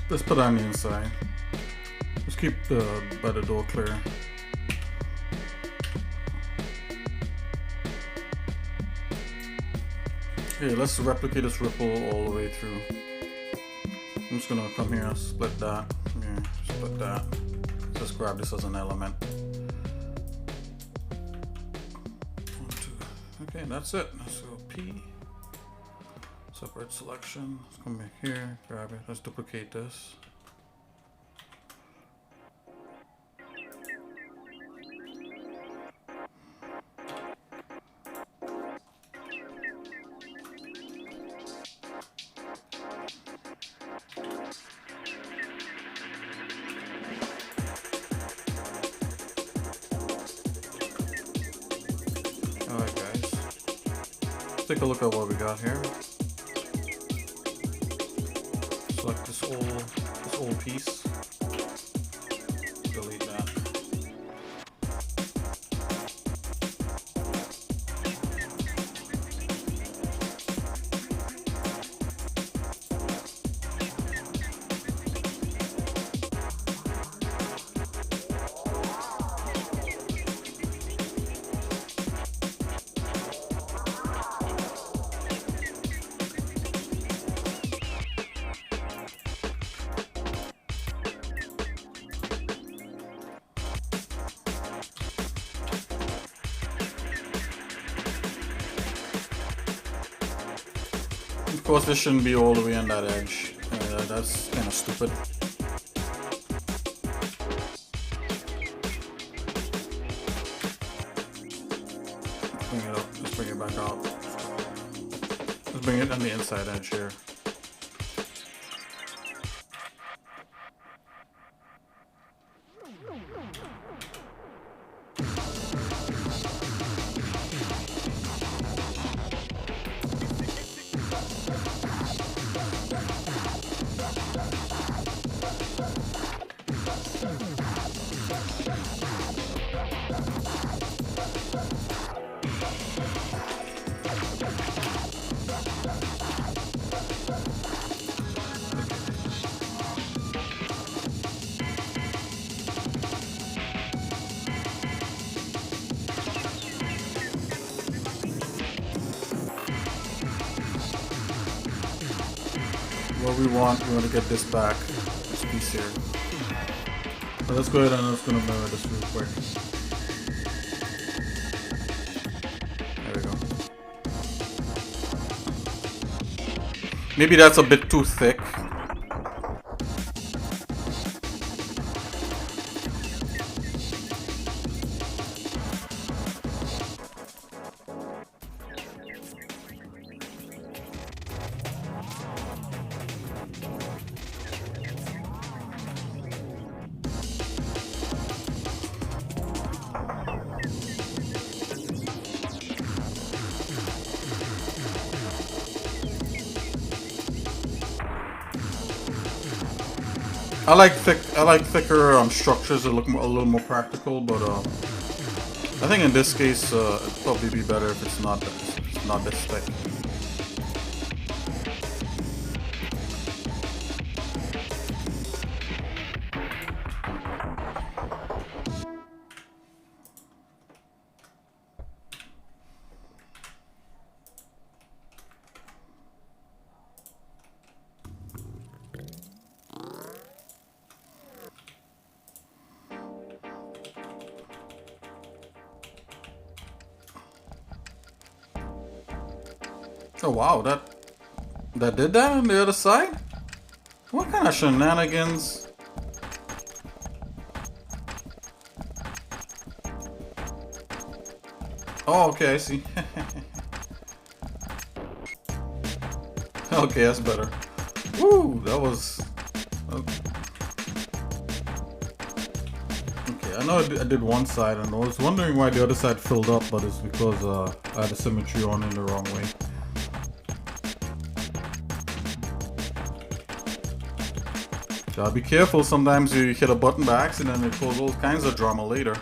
Let's put it on the inside. Let's keep the door clear. Okay, let's replicate this ripple all the way through. I'm just gonna come here and split that. Yeah, split that. Just grab this as an element. 1, 2. Okay, that's it. Let's go P. Separate selection. Let's come back here, grab it. Let's duplicate this. Alright guys, let's take a look at what we got here. Select this whole piece. Delete that. Of course, this shouldn't be all the way on that edge. That's kind of stupid. Bring it up. Let's bring it back out. Let's bring it on the inside edge here. what we want to get this back, this piece here. So let's go ahead and I'm just gonna mirror this real quick. There we go. Maybe that's a bit too thick. I like thicker structures that look a little more practical, but I think in this case it'd probably be better if it's not this thick. Oh wow, that did that on the other side? What kind of shenanigans? Oh, okay, I see. Okay, that's better. Woo, that was... Okay, I know I did one side and I was wondering why the other side filled up, but it's because I had the symmetry on in the wrong way. Gotta be careful, sometimes you hit a button by accident and it causes all kinds of drama later.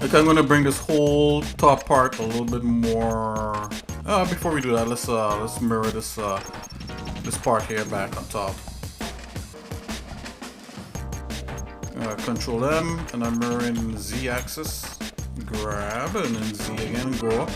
Okay, I'm gonna bring this whole top part a little bit more... before we do that, let's mirror this this part here back on top. Control M, and I'm mirroring the Z axis. Grab, and then Z again, go up.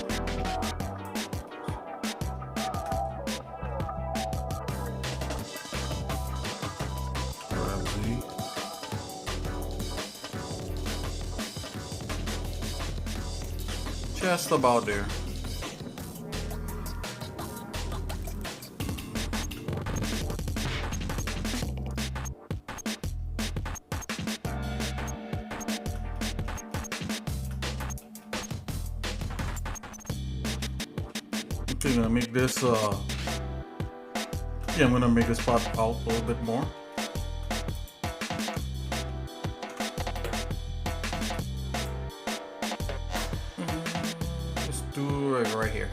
Just about there. Okay, I'm gonna make this I'm gonna make this part out a little bit more. Do it right here.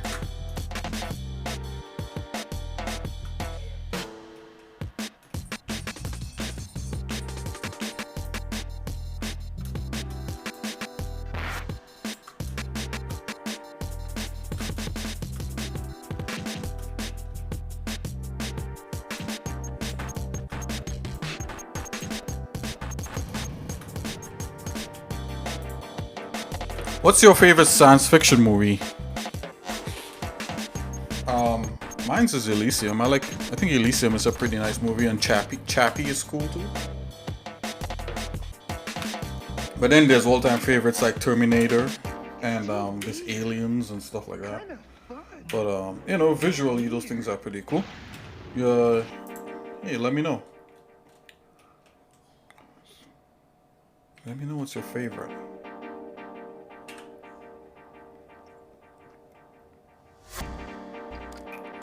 What's your favorite science fiction movie? Mine's is Elysium. I think Elysium is a pretty nice movie, and Chappie is cool too. But then there's all-time favorites like Terminator and there's Aliens and stuff like that. But you know, visually those things are pretty cool. Hey, let me know. Let me know what's your favorite.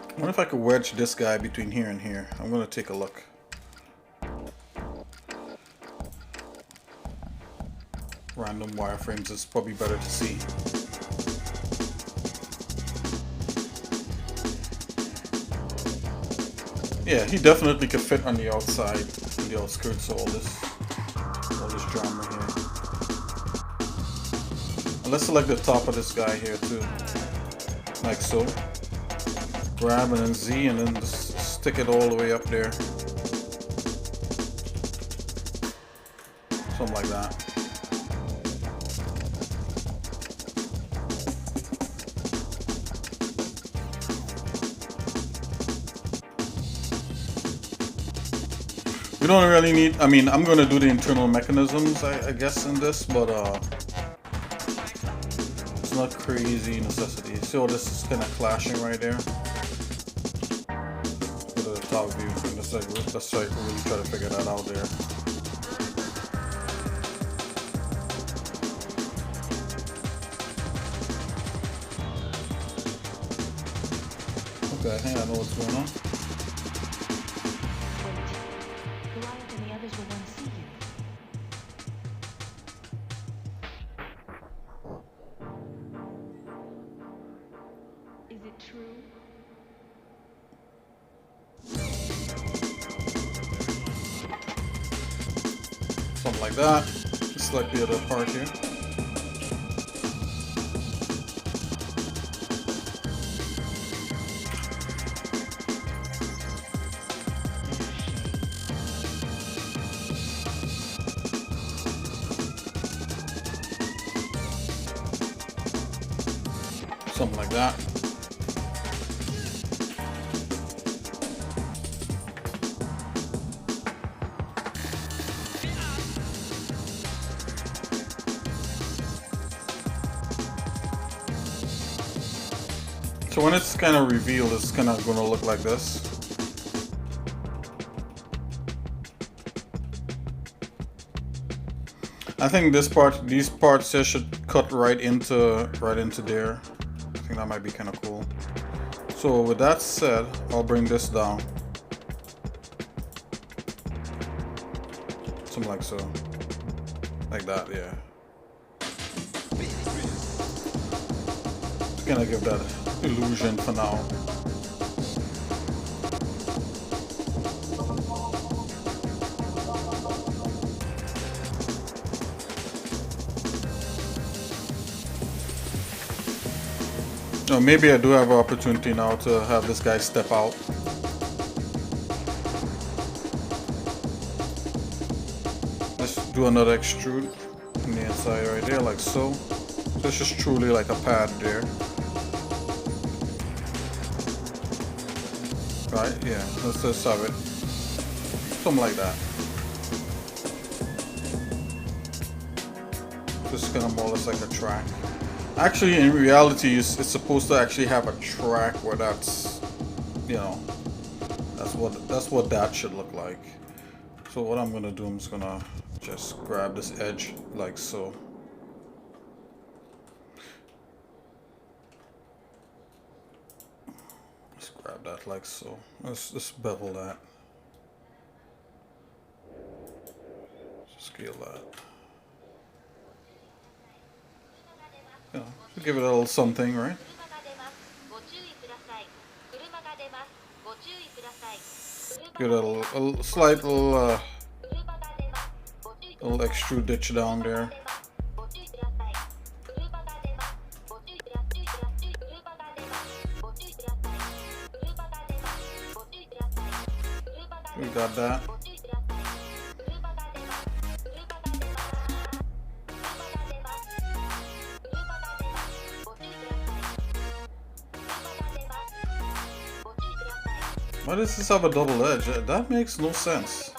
I wonder if I could wedge this guy between here and here. I'm gonna take a look. Random wireframes is probably better to see. Yeah, he definitely could fit on the outside, on the outskirts of all this drama here. And let's select the top of this guy here too, like so. Grab and then Z and then just stick it all the way up there. Something like that. We don't really need, I mean, I'm gonna do the internal mechanisms, I guess, in this, but it's not crazy necessity. So this is kind of clashing right there. Go to the top view, and let's like really try to figure that out there. Okay, I think I know what's going on. Something like that. Just like the other part here. Something like that. So when it's kind of revealed, it's kind of going to look like this. I think this part, these parts here should cut right into there. I think that might be kind of cool. So with that said, I'll bring this down. Something like so. Like that, yeah. Just gonna give that illusion for now. Oh, maybe I do have an opportunity now to have this guy step out. Let's do another extrude on the inside right there, like so. So it's just truly like a pad there. Right, yeah, let's just have it. Something like that. Just kind of more or less like a track. Actually, in reality, it's supposed to actually have a track where that's, you know, that's what that should look like. So what I'm gonna do, I'm just gonna just grab this edge like so. Let's grab that like so. Let's just bevel that. Scale that. You know, give it a little something, right? Give it a slight little extrude ditch down there. We got that. Why does this have a double edge? That makes no sense.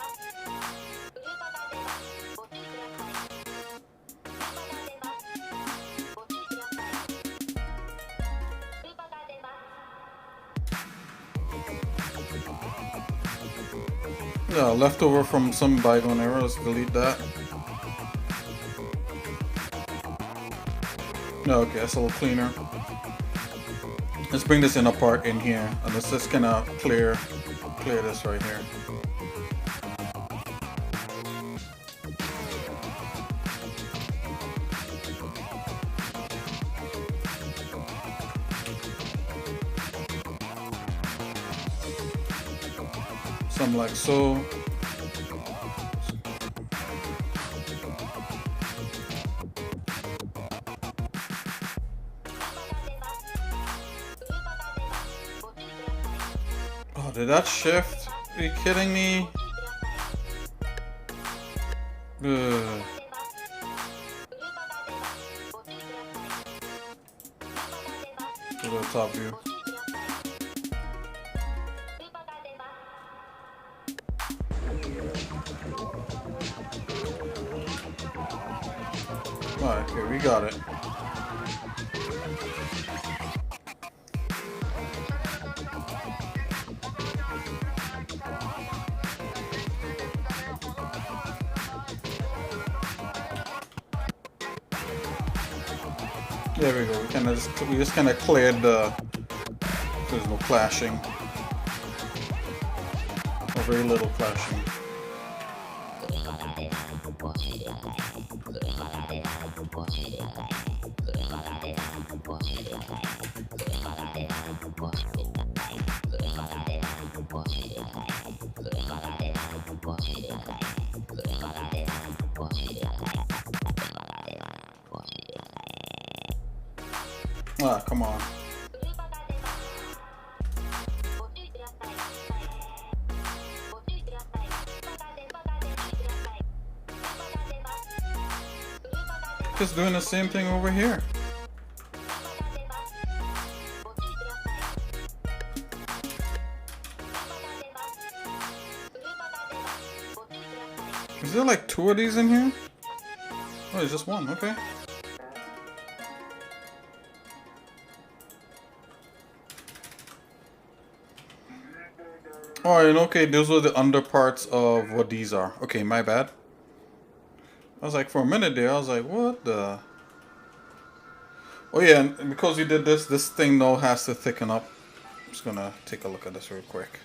Yeah, leftover from some bygone era. Let's delete that. No, okay, that's a little cleaner. Let's bring this inner part in here, and let's just kind of clear this right here. Something like so. Oh, did that shift? Are you kidding me? Ugh. To the top view. Alright, okay, we got it. There we go. We just kind of cleared the. There's no clashing. Or very little clashing. Ah, come on. Just doing the same thing over here. Is there like 2 of these in here? Oh, there's just one, okay. Alright, okay, those are the underparts of what these are. Okay, my bad. I was like, for a minute there, I was like, what the? Oh yeah, and because you did this thing now has to thicken up. I'm just gonna take a look at this real quick.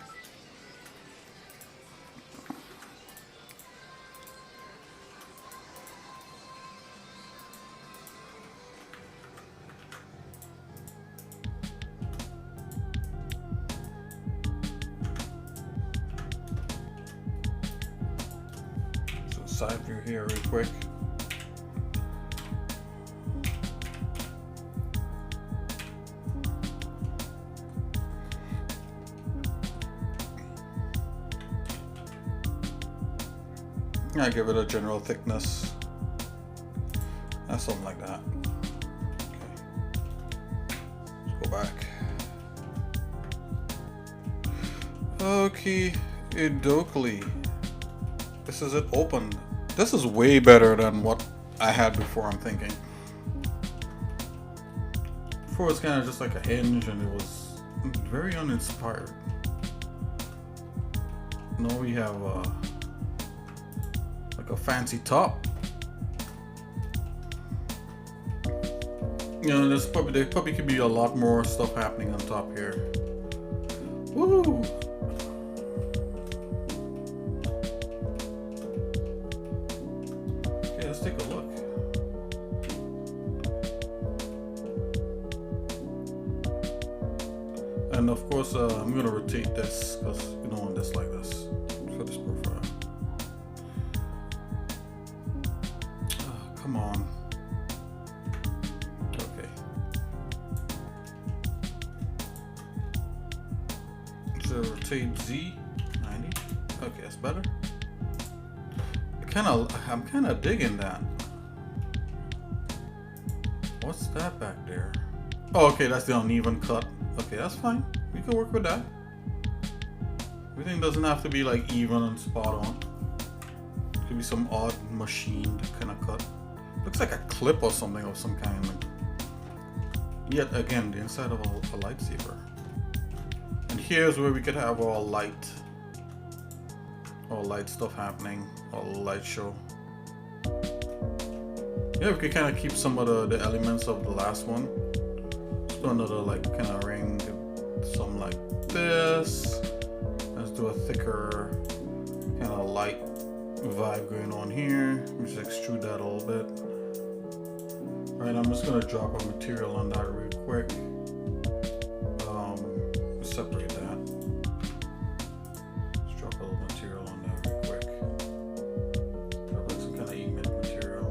Side view here real quick. I give it a general thickness. Something like that. Okay. Let's go back. Okay, Idokli. This is it opened. This is way better than what I had before, I'm thinking. Before it was kind of just like a hinge and it was very uninspired. Now we have like a fancy top. You know, there probably could be a lot more stuff happening on top here. Woo! Take a look. And of course, I'm gonna rotate this because you don't want this like this for this profile. Come on. Okay. So rotate Z 90. Okay, that's better. I'm kind of digging that. What's that back there? Oh, okay, that's the uneven cut. Okay, that's fine. We can work with that. Everything doesn't have to be like even and spot on. It could be some odd machined kind of cut. Looks like a clip or something of some kind. Yet again, the inside of a lightsaber. And here's where we could have all light stuff happening, all light show. Yeah, we could kind of keep some of the elements of the last one. Let's do another like kind of ring, something like this. Let's do a thicker kind of light vibe going on here. Let me just extrude that a little bit. All right, I'm just gonna drop a material on that real quick. Separate that. Let's drop a little material on that real quick. Drop like some kind of emit material.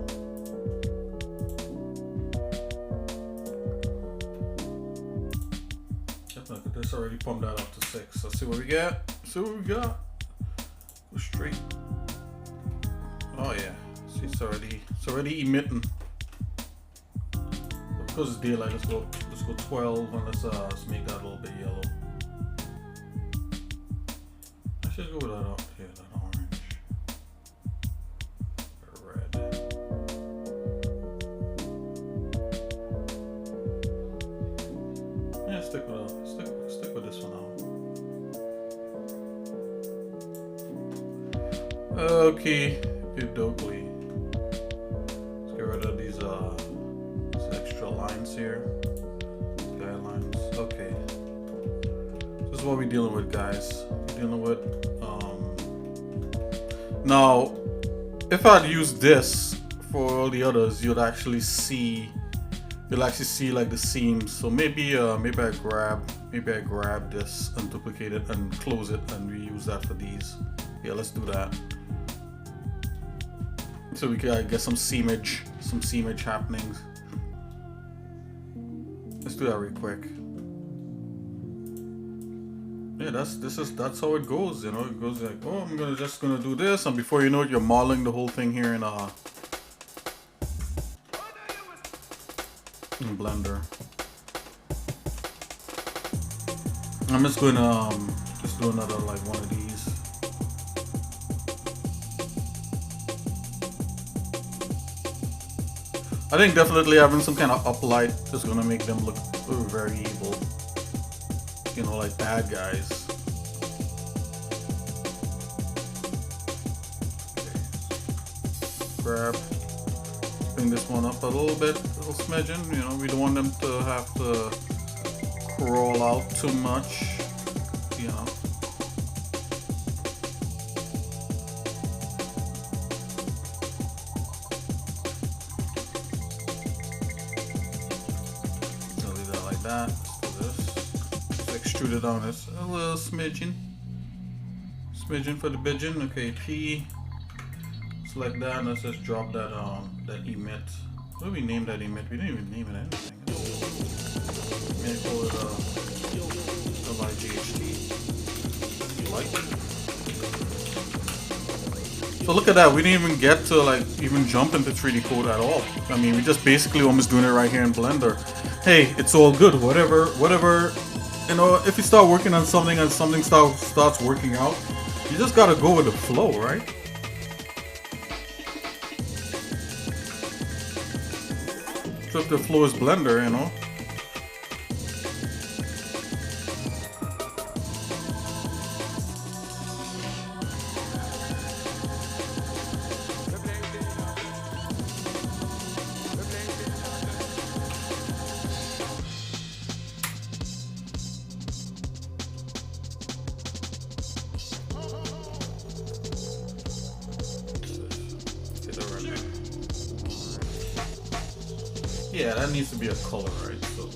Yep, look at this, already pumped that up to 6. Let's see what we got. Go straight. Oh yeah, see, it's already emitting. Because it's daylight, let's go 12 and let's make that a little bit yellow. Let's just go with that up here, that orange. Okay, dokey. Let's get rid of these extra lines here. Guidelines. Okay. This is what we're dealing with, guys. We're dealing with now if I'd used this for all the others, you'll actually see like the seams. So maybe maybe I grab this and duplicate it and close it and reuse that for these. Yeah, let's do that. So we can get some seamage happenings. Let's do that real quick. Yeah, that's how it goes, you know. It goes like, oh, I'm just gonna do this, and before you know it, you're modeling the whole thing here in Blender. I'm just gonna just do another like one of these. I think definitely having some kind of uplight is gonna make them look very evil. You know, like bad guys. Okay. Grab. Bring this one up a little bit, a little smidgen. You know, we don't want them to have to crawl out too much. You know. I'll leave that like that. Let's do this. Just extrude it on this. A little smidgen. Smidgen for the pigeon. Okay, P. Select that and let's just drop that that emit. What do we name that emit? We didn't even name it anything. Maybe call it LIGHT. Like. So look at that. We didn't even get to like even jump into 3D code at all. I mean, we just basically almost doing it right here in Blender. Hey, it's all good. Whatever. You know, if you start working on something and something starts working out, you just gotta go with the flow, right? So if the flow is Blender, you know. Yeah, that needs to be a color, right? So.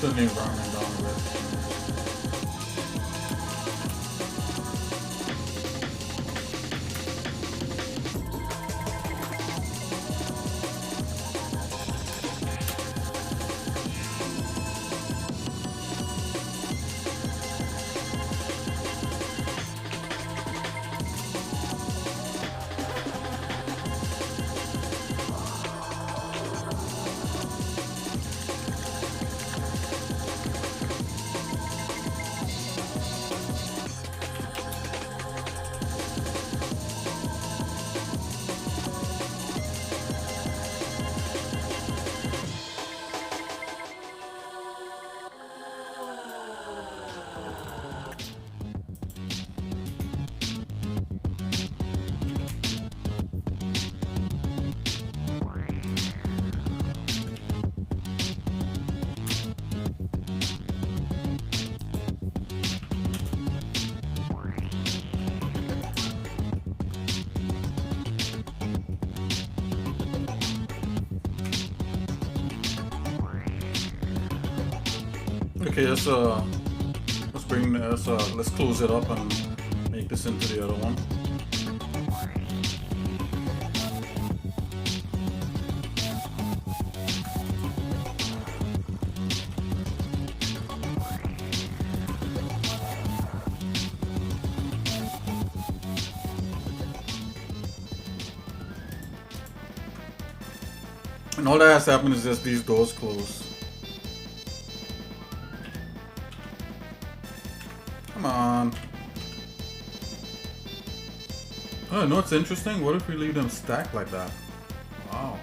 Turn the environment down a bit. Okay, let's bring this. Let's close it up and make this into the other one. And all that has happened is just these doors close. Come on. Oh, no, it's interesting. What if we leave them stacked like that? Wow.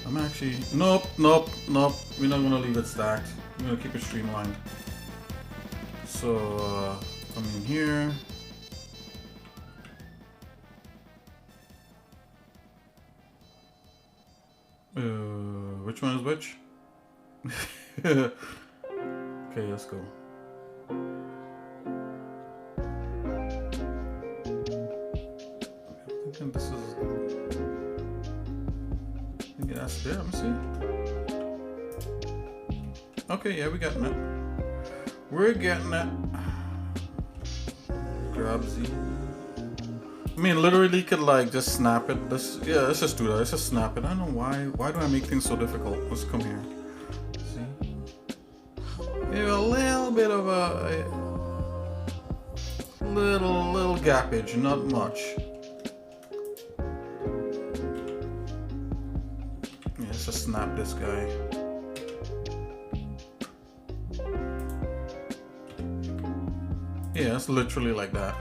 I'm actually... Nope, nope, nope. We're not going to leave it stacked. We're going to keep it streamlined. So, come in here. Which one is which? Okay, let's go. I'm thinking this is... I think that's there. Let me see. Okay, yeah, we're getting it. We're getting it. Grab Z. I mean, literally could like just snap it. Yeah, let's just do that. Let's just snap it. I don't know why. Why do I make things so difficult? Let's come here. See? Yeah, a little bit of a little gappage, not much. Yeah, let's just snap this guy. Yeah, it's literally like that.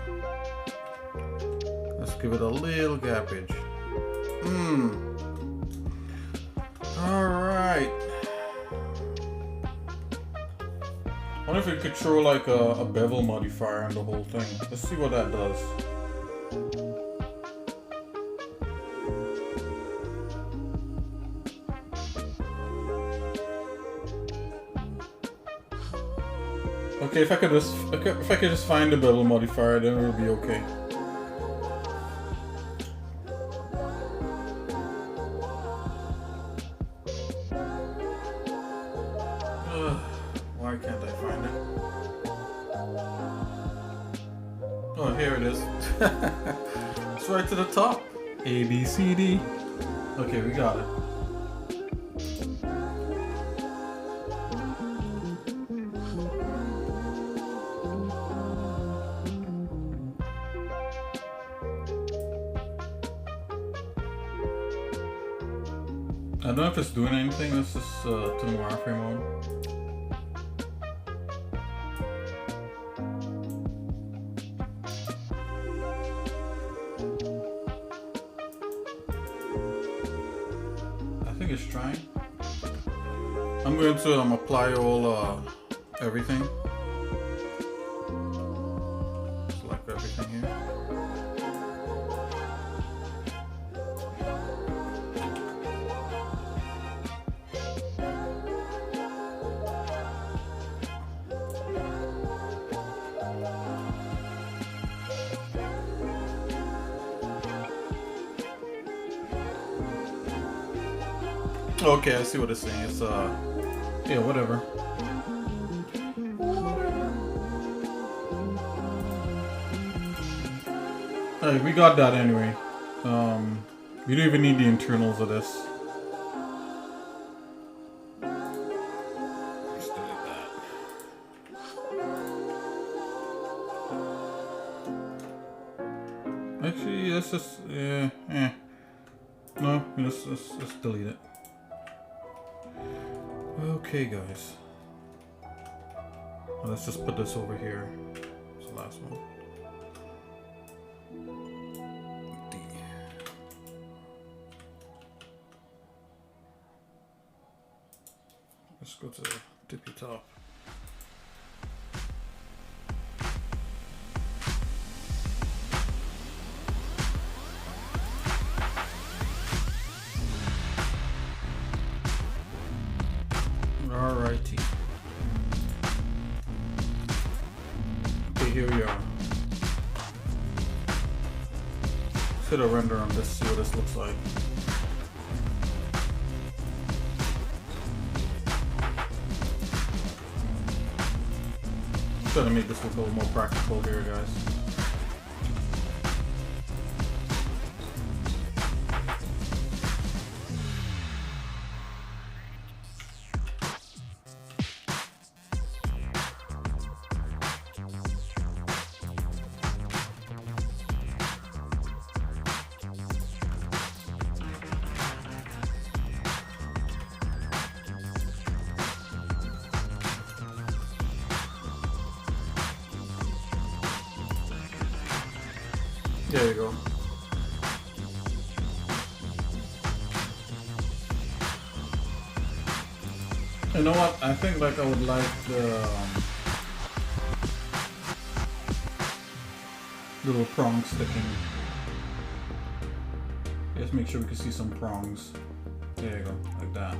Let's give it a little gappage. Alright. I wonder if we could throw like a bevel modifier on the whole thing. Let's see what that does. Okay, if I could just find the bevel modifier, then it would be okay. Why can't I find it? Oh, here it is. It's right to the top. A, B, C, D. Okay, we got it. I don't know if it's doing anything. Let's just turn the wireframe on. I think it's trying. I'm going to apply all everything. Select everything here. Okay, I see what it's saying. It's yeah, whatever. Alright, we got that anyway. We don't even need the internals of this. Just delete that. Actually, let's just no, let's delete it. Okay, guys. Let's just put this over here. It's the last one. D. Let's go to the tippy top. Alrighty. Okay, here we are. Let's hit a render on this, see what this looks like. Try to make this look a little more practical here, guys. There you go. You know what? I think like I would like the little prong sticking. Let's make sure we can see some prongs. There you go, like that.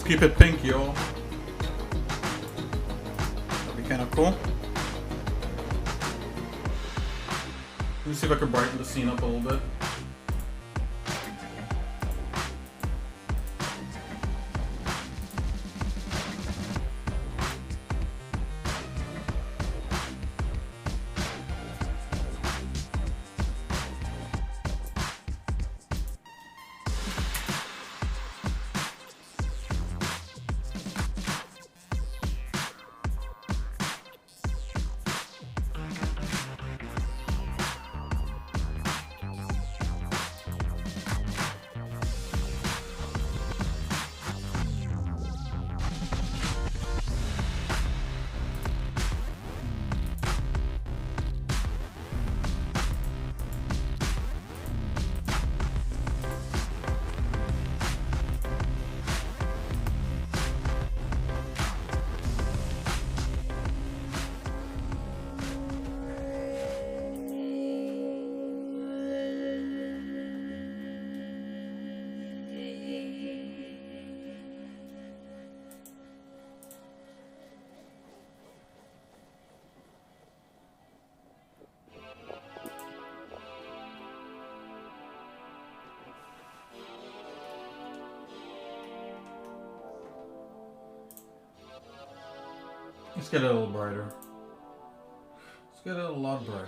Keep it pink, yo. That'd be kind of cool. Let me see if I can brighten the scene up a little bit. Let's get it a little brighter. Let's get it a lot brighter.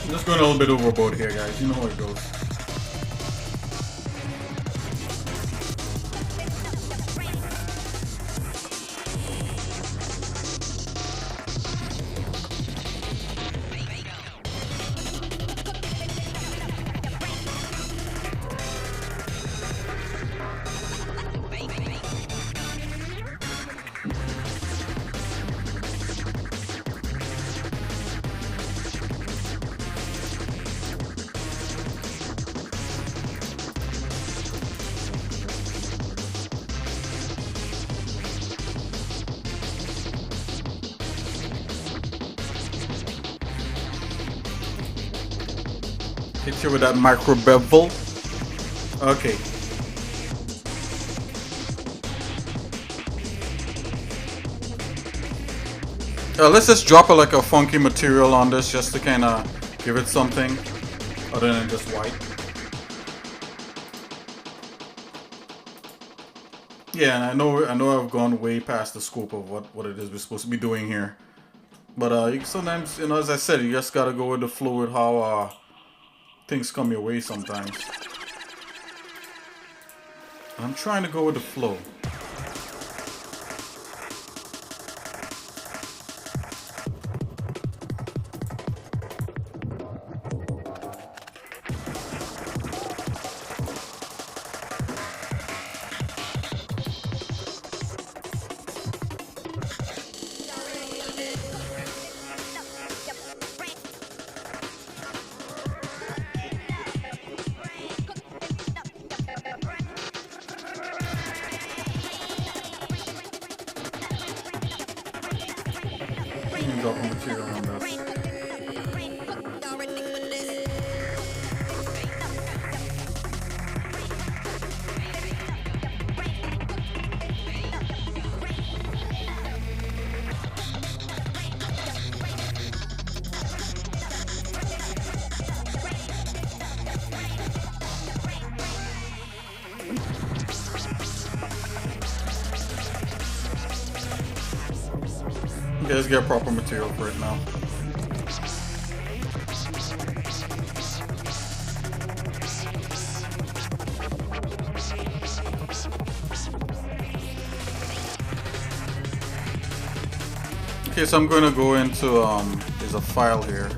I'm just going a little bit overboard here, guys. You know how it goes. Hit you with that micro bevel. Okay. Let's just drop like a funky material on this just to kind of give it something other than just white. Yeah, and I know I've gone way past the scope of what it is we're supposed to be doing here. But you sometimes, you know, as I said, you just gotta go with the flow with how things come your way sometimes. I'm trying to go with the flow. dropping material on this. Okay, let's get proper material for it now. Okay, so I'm going to go into, there's a file here.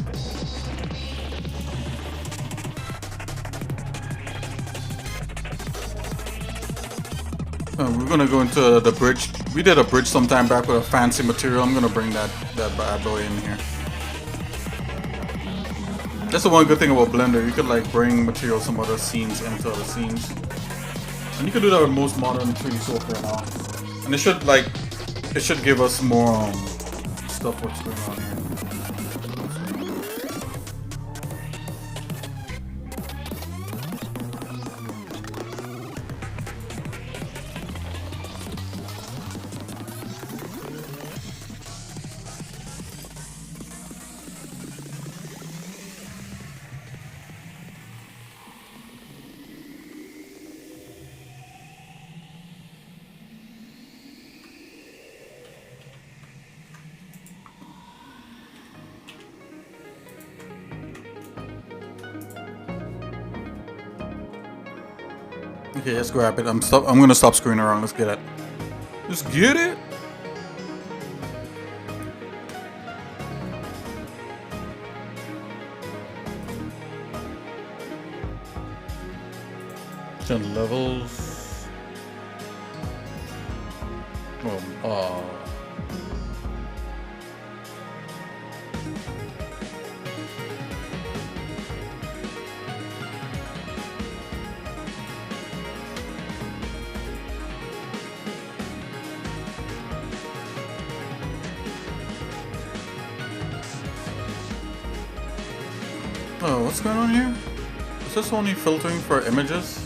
We're going to go into the bridge. We did a bridge sometime back with a fancy material. I'm going to bring that bad boy in here. That's the one good thing about Blender. You could like bring materials from other scenes into other scenes. And you can do that with most modern 3D software now. And it should give us more stuff what's going on here. Okay, let's grab it. I'm gonna stop screwing around. Let's get it. Let's get it. Ten levels. Oh, what's going on here? Is this only filtering for images?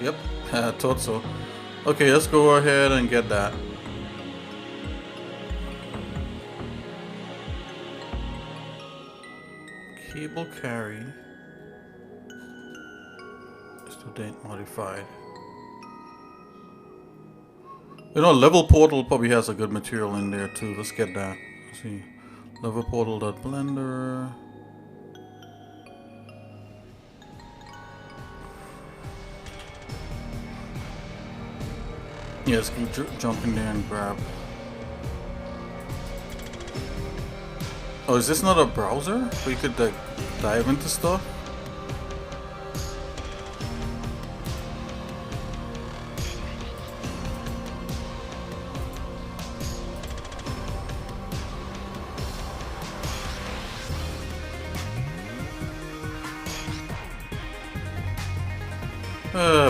Yep, I thought so. Okay, let's go ahead and get that. Cable carry. Student modified. You know, level portal probably has a good material in there too. Let's get that. Let's see. Level portal.blender. Yeah, let's keep jumping there and grab. Oh, is this not a browser where you could like dive into stuff?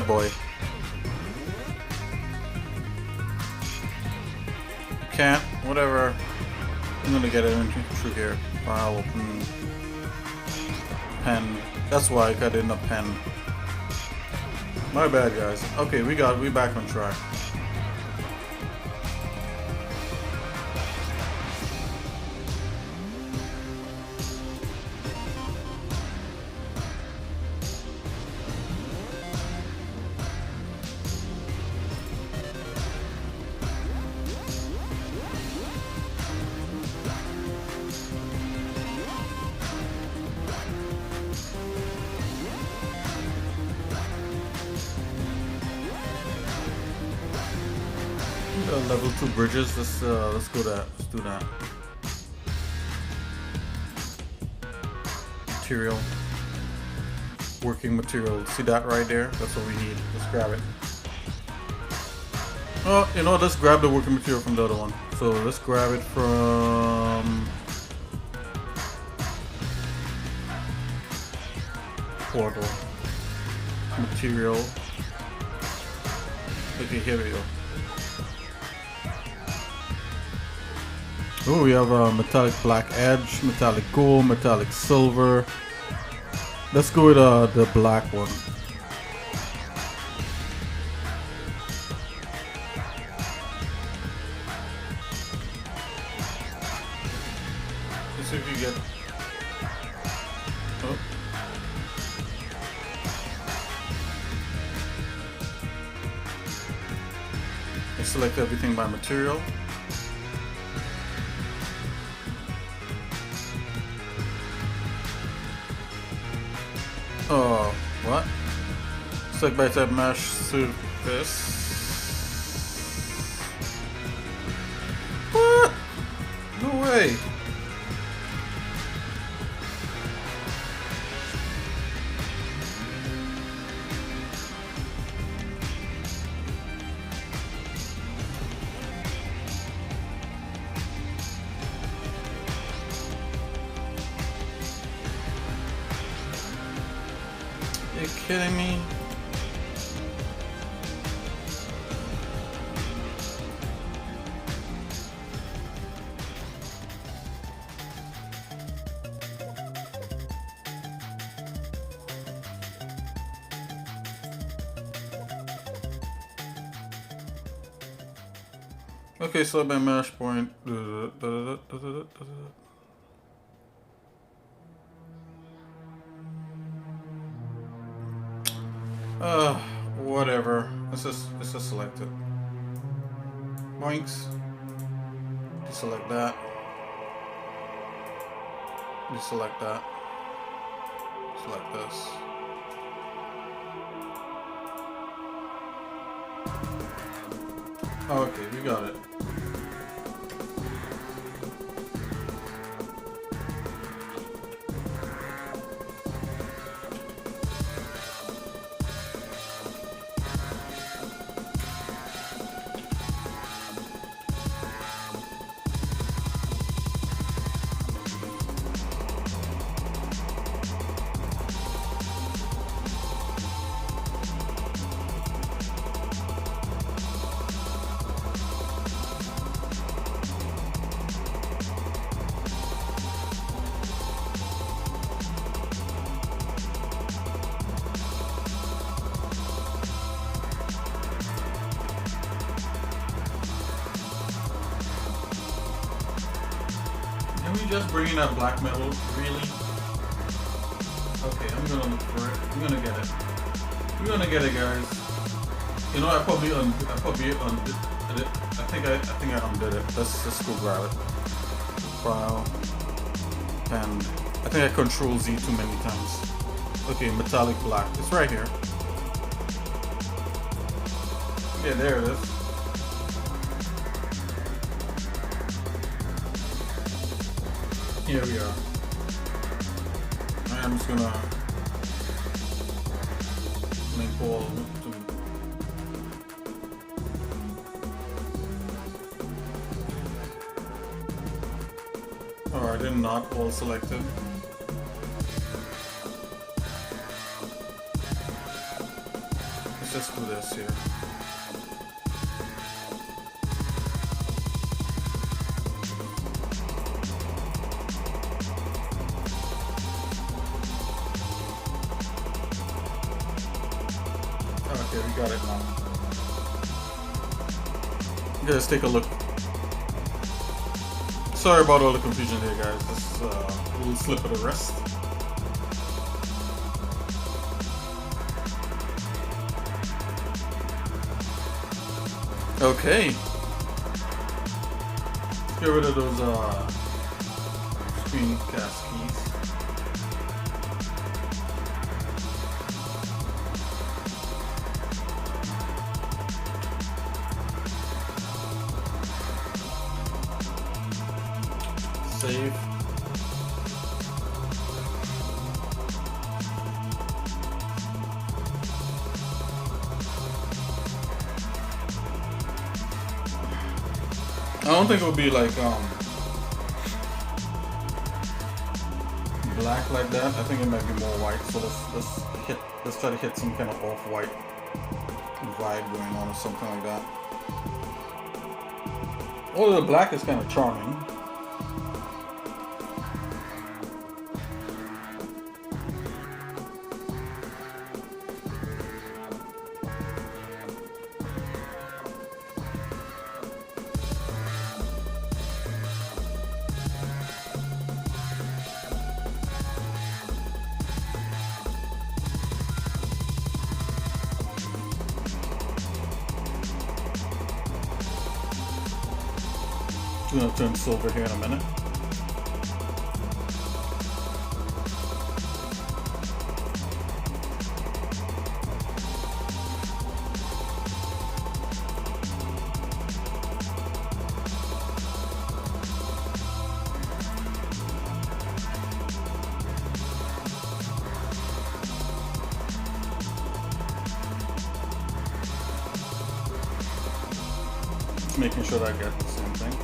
Boy. Can't, whatever. I'm gonna get it through here. File open. Pen. That's why I got in a pen. My bad, guys. Okay, we back on track. Level 2 bridges. Let's go that. Let's do that. Material. Working material. See that right there? That's what we need. Let's grab it. Oh, you know, let's grab the working material from the other one. So let's grab it from portal. Material. Okay, here we go. Oh, we have a metallic black edge, metallic gold, metallic silver. Let's go with the black one. Let's see if you get. Oh. I select everything by material. Oh, what? Select by type mesh surface. What? No way. Are you kidding me? Okay, so by mesh point. Whatever. Let's just select it. Boinks. Deselect that. Deselect that. Select this. Okay, we got it. Can we just bring in that black metal? Really? Okay, I'm gonna look for it. I'm gonna get it. We're gonna get it, guys. You know, I probably undid it. I think I undid it. Let's just go grab it. File. And I think I Control Z too many times. Okay, metallic black. It's right here. Yeah, there it is. Here we are. I'm just gonna link all to. Oh, I did not all selected. Let's just do this here. Okay, we got it now. Let's take a look. Sorry about all the confusion here, guys. This is a little slip of the wrist. Okay. Let's get rid of those screencast keys. Save. I don't think it will be like black like that. I think it might be more white. So let's try to hit some kind of off-white vibe going on or something like that. Although the black is kind of charming. We're gonna turn silver here in a minute. Making sure that I get the same thing.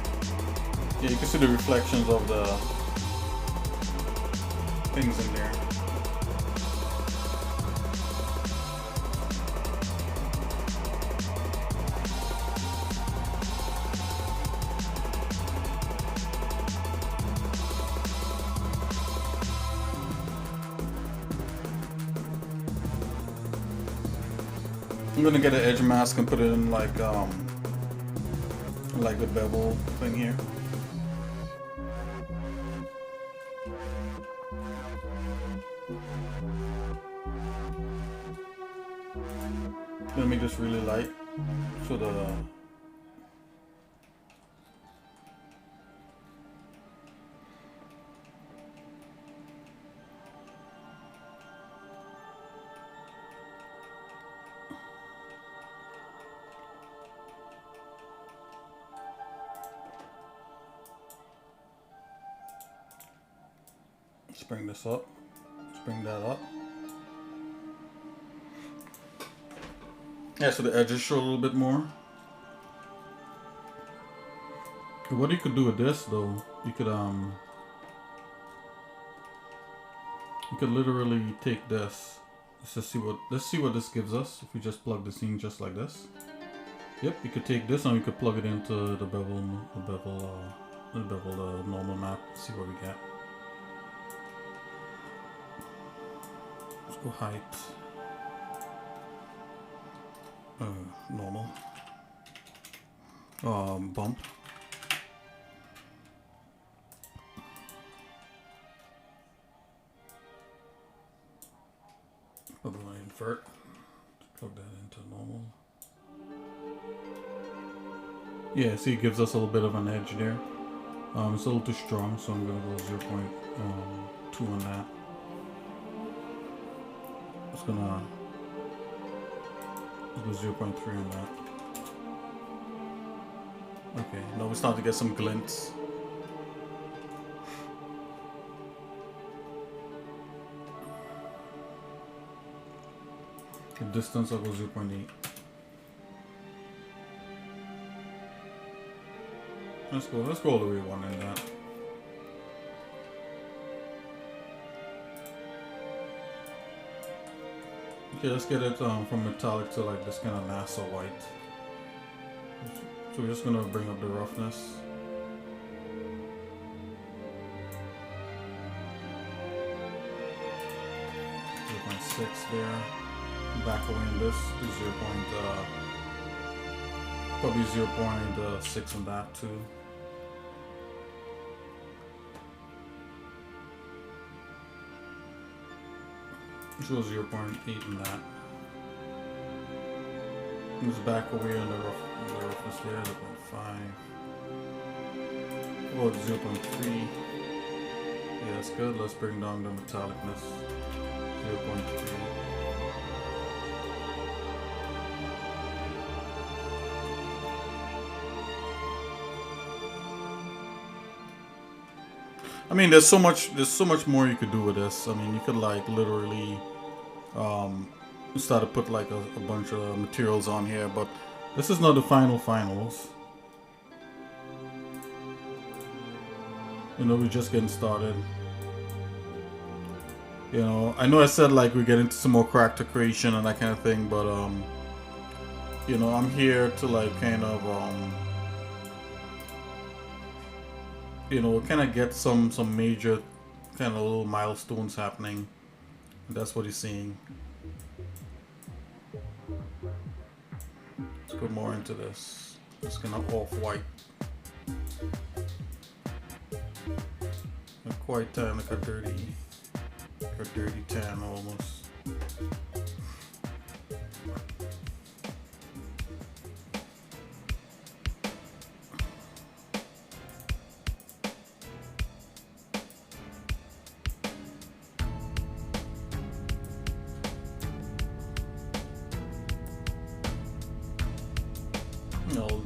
Yeah, you can see the reflections of the things in there. I'm gonna get an edge mask and put it in like the bevel thing here. Gonna make this really light so the let's bring this up. Let's bring that up. Yeah, so the edges show a little bit more. What you could do with this though, you could literally take this. Let's see what this gives us if we just plug the scene just like this. Yep, you could take this and you could plug it into the normal map. See what we get. Let's go height. Normal. Bump. Probably want to invert. Plug that into normal. Yeah, see, it gives us a little bit of an edge there. It's a little too strong, so I'm gonna go 0.2 on that. It's gonna go 0.3 on that. Okay, now we start to get some glints. The distance I'll go 0.8. Let's go all the way 1 in that. Okay, let's get it from metallic to like this kind of NASA white. So we're just gonna bring up the roughness. .6 there. Back away in this to probably 0.6 on that too. This was 0.8 in that. Just back away on the roughness there, 0.5. About 0.3. Yeah, that's good. Let's bring down the metallicness. 0.3. I mean, there's so much more you could do with this. I mean, you could like literally start to put like a bunch of materials on here, but this is not the finals. You know, we're just getting started. You know, I know I said like we get into some more character creation and that kind of thing, but you know, I'm here to like kind of you know, kind of get some major kind of little milestones happening. That's what he's seeing. Let's go more into this. Just kind of off-white. Not quite tan, like a dirty tan almost.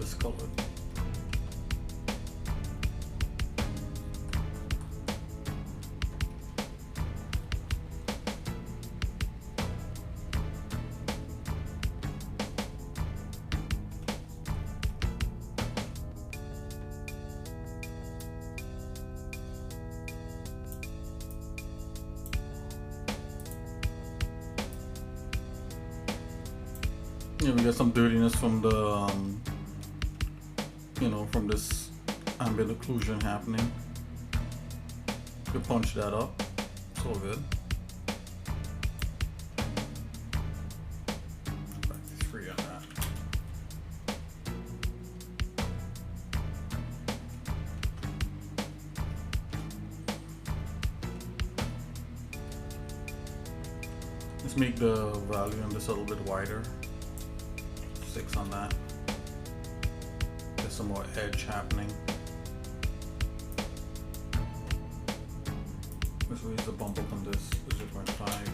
this color. Yeah, we got some dirtiness from the, you know, from this ambient occlusion happening. You punch that up, it's all good. Practice free on that. Let's make the value on this a little bit wider. 6 on that. There's some more edge happening. Let's raise the bump up on this to 0.5.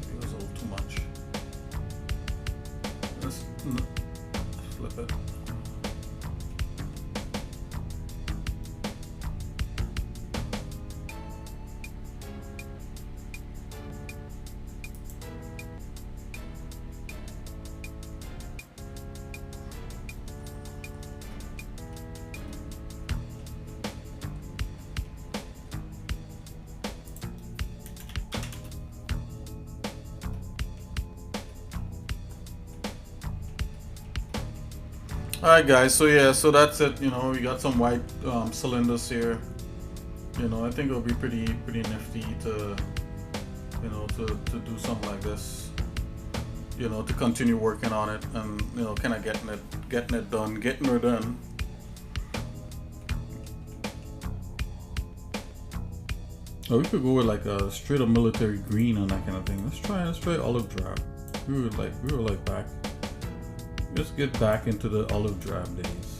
It was a little too much. Let's flip it. Alright guys, so yeah, so that's it. You know, we got some white cylinders here. You know, I think it'll be pretty nifty to, you know, to do something like this. You know, to continue working on it and, you know, kind of getting it done, getting her done. Oh, we could go with like a straight up military green and that kind of thing. Let's try olive drab. We were like back. Let's get back into the olive drab days.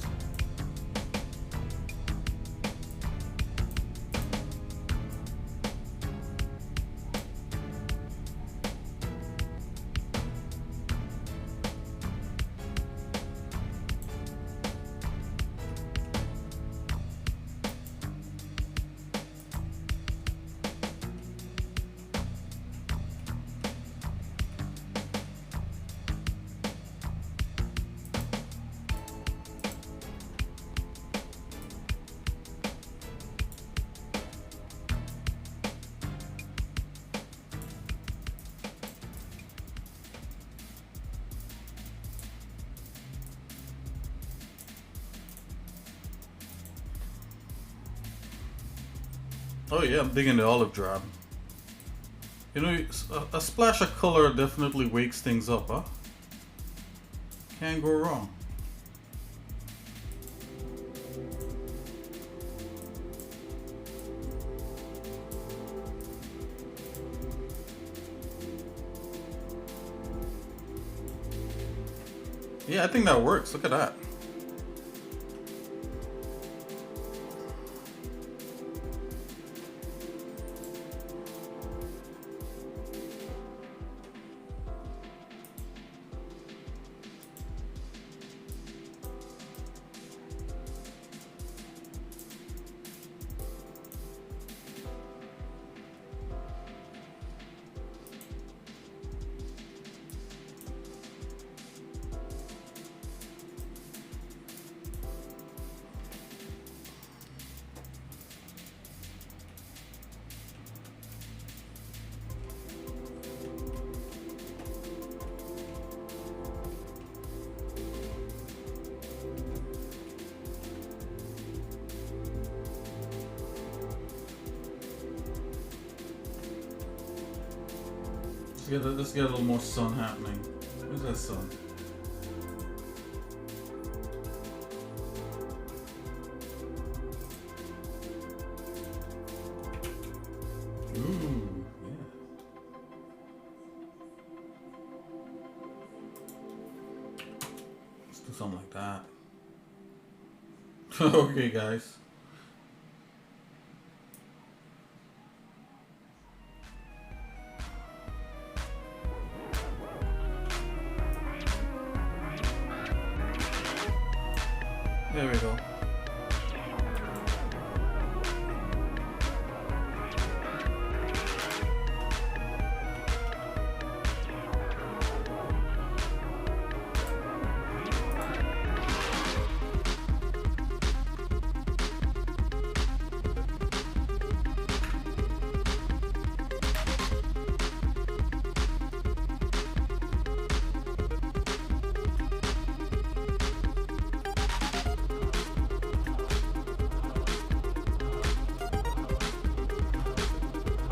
Oh yeah, I'm digging the olive drab. You know, a splash of color definitely wakes things up, huh? Can't go wrong. Yeah, I think that works. Look at that. Let's get a little more sun happening. Where's that sun? Ooh, yeah. Let's do something like that. Okay, guys.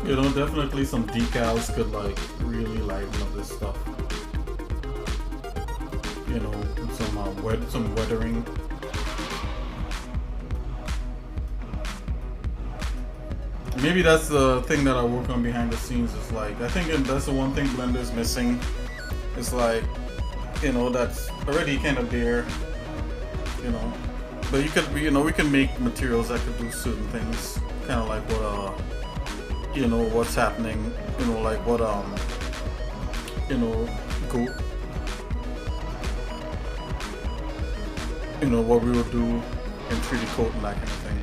You know, definitely some decals could like really lighten up this stuff. You know, some weathering. Maybe that's the thing that I work on behind the scenes. Is like I think that's the one thing Blender is missing. It's like, you know, that's already kind of there. You know, but you could, you know, we can make materials that could do certain things, kind of like what you know, what's happening, you know, like what you know, go, you know, what we would do in 3D code and that kind of thing.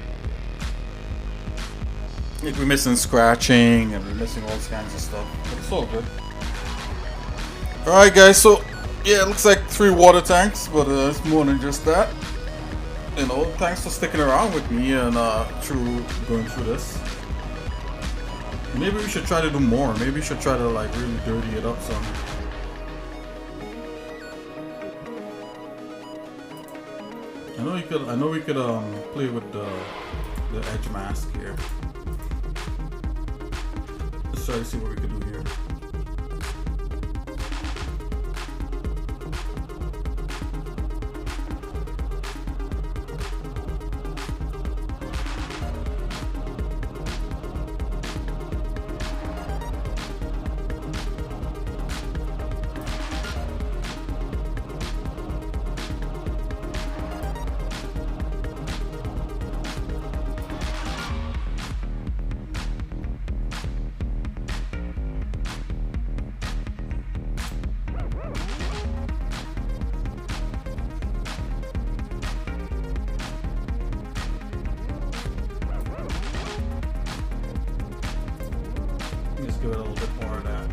Like we're missing scratching and we're missing all kinds of stuff, but it's all good. All right, guys. So yeah, it looks like 3 water tanks, but it's more than just that. You know, thanks for sticking around with me and through going through this. Maybe we should try to do more. Maybe we should try to like really dirty it up some. I know we could play with the edge mask here. Let's try to see what we can do here. Just give it a little bit more of that.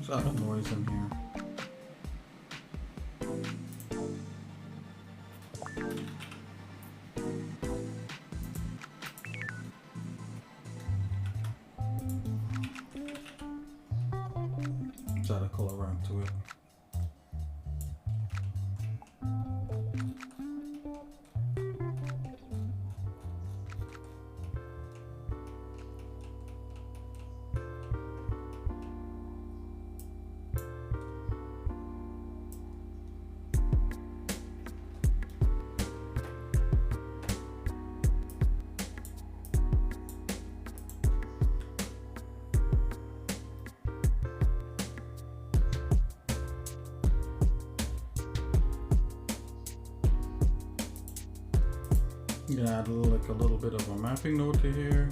There's a lot of noise in here. Let's add a color ramp to it. I'm gonna add like a little bit of a mapping node to here.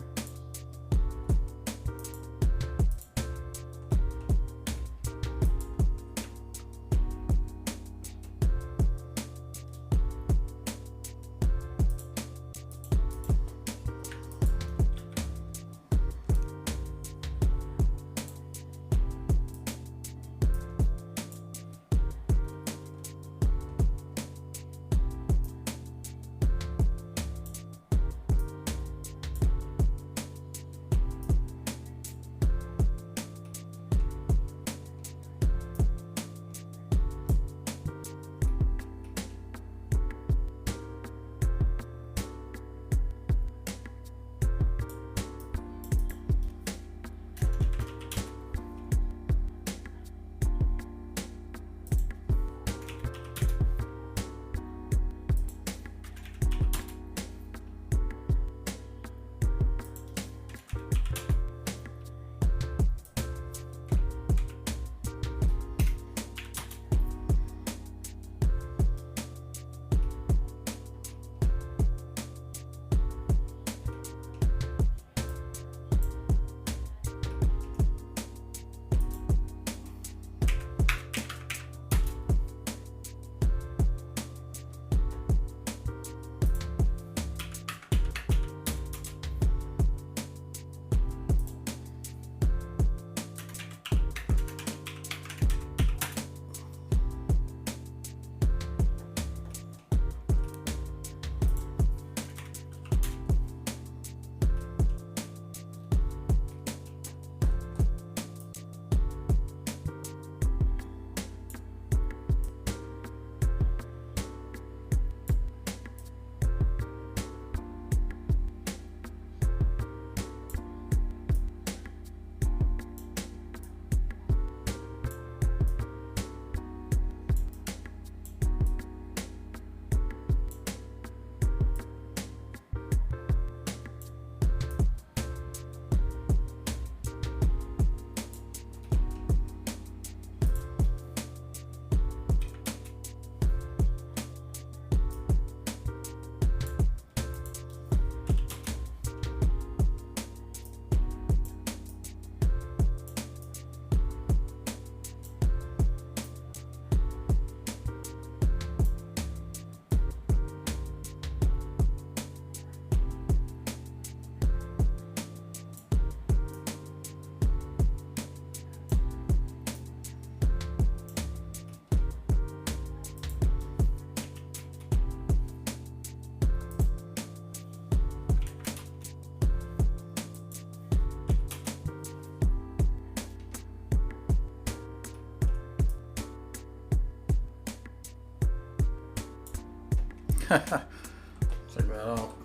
Check that out.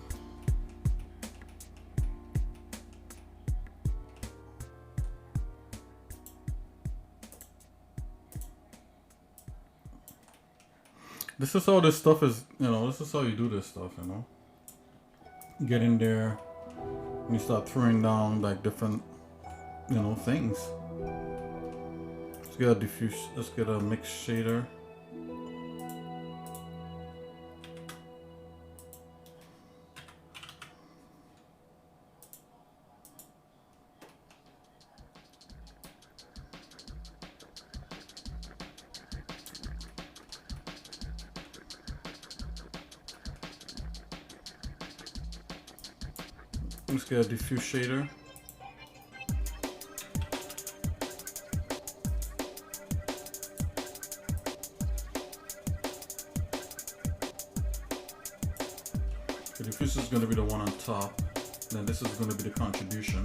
This is how this stuff is, you know, this is how you do this stuff, you know. Get in there and you start throwing down like different, you know, things. Let's get a diffuse, let's get a mix shader. Let's get a diffuse shader. The diffuse is going to be the one on top. Then this is going to be the contribution.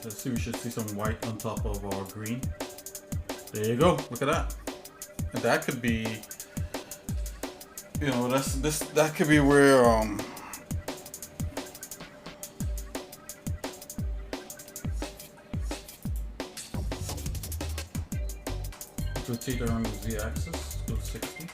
Let's see, we should see some white on top of our green. There you go. Look at that. And that could be, you know, that could be where rotate around the z-axis to 60.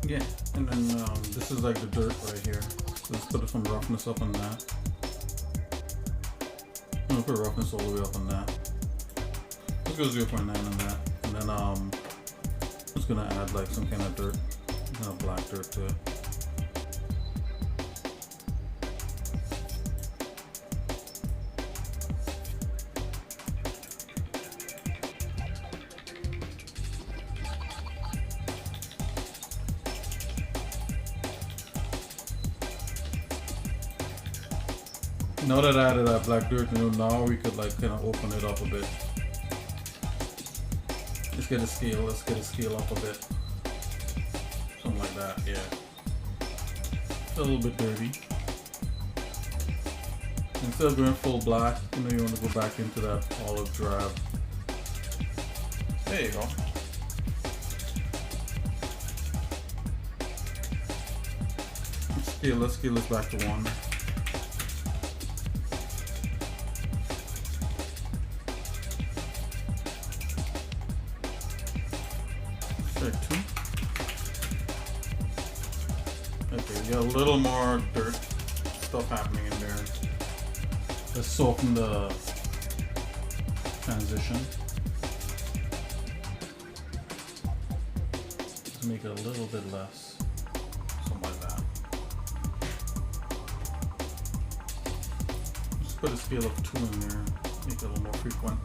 Yeah, and then this is like the dirt right here. So let's put some roughness up on that. I'm gonna put roughness all the way up on that. Let's go 0.9 on that. And then I'm just gonna add like some kind of dirt, kind of black dirt to it. Now that I added that black dirt, you know, now we could like kind of open it up a bit. Let's get a scale up a bit. Something like that, yeah. It's a little bit dirty. Instead of going full black, you know, you want to go back into that olive drab. There you go. Let's scale this back to 1. Okay, we got a little more dirt stuff happening in there. Let's soften the transition. Let's make it a little bit less. Something like that. Just put a scale of 2 in there. Make it a little more frequent.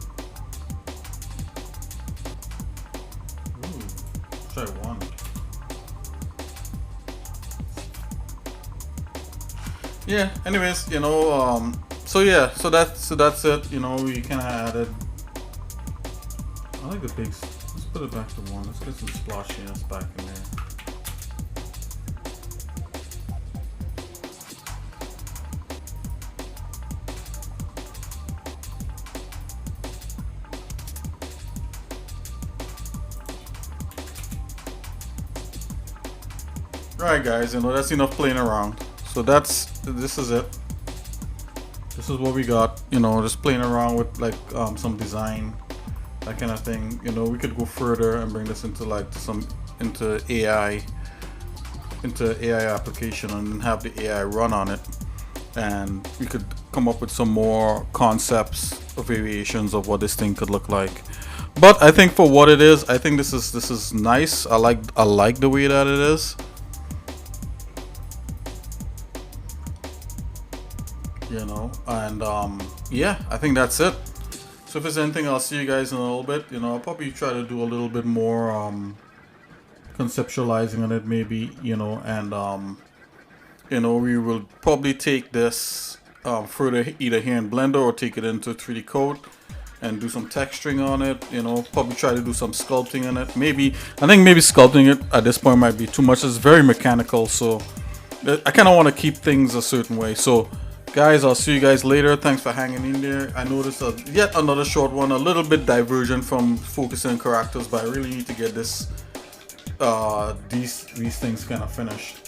Ooh, try 1. Yeah, anyways, you know, so yeah, so that's it, you know, we kind of added, I like the big, let's put it back to 1, let's get some splotchiness back in there. Alright guys, you know, that's enough playing around. So this is it. This is what we got, you know, just playing around with like some design, that kind of thing. You know, we could go further and bring this into like into AI application and then have the AI run on it, and we could come up with some more concepts or variations of what this thing could look like. But I think for what it is, I think this is nice. I like the way that it is. You know, and yeah, I think that's it. So if there's anything, I'll see you guys in a little bit. You know, I'll probably try to do a little bit more conceptualizing on it, maybe, you know, and you know, we will probably take this further either here in Blender or take it into 3D Code and do some texturing on it. You know, probably try to do some sculpting on it. Maybe, I think maybe sculpting it at this point might be too much. It's very mechanical, so I kind of want to keep things a certain way. So guys, I'll see you guys later. Thanks for hanging in there. I know this is yet another short one, a little bit divergent from focusing on characters, but I really need to get this these things kind of finished.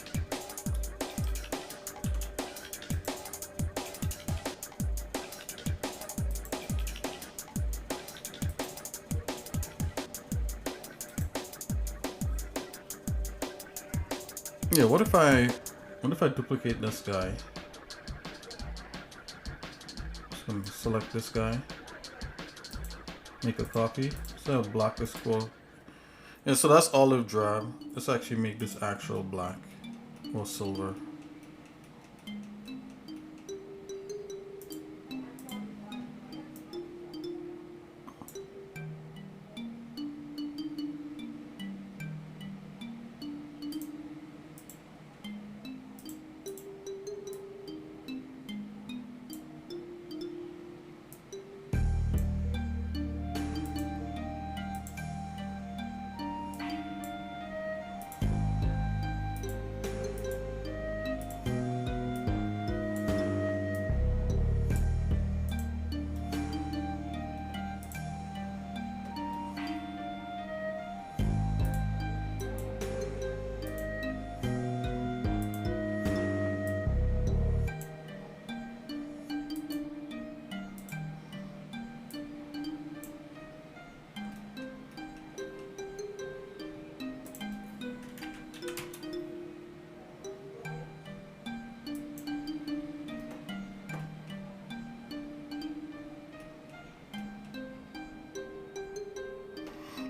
Yeah, what if I duplicate this guy? Just gonna select this guy, make a copy. So black is cool. Yeah, so that's olive drab. Let's actually make this actual black or silver.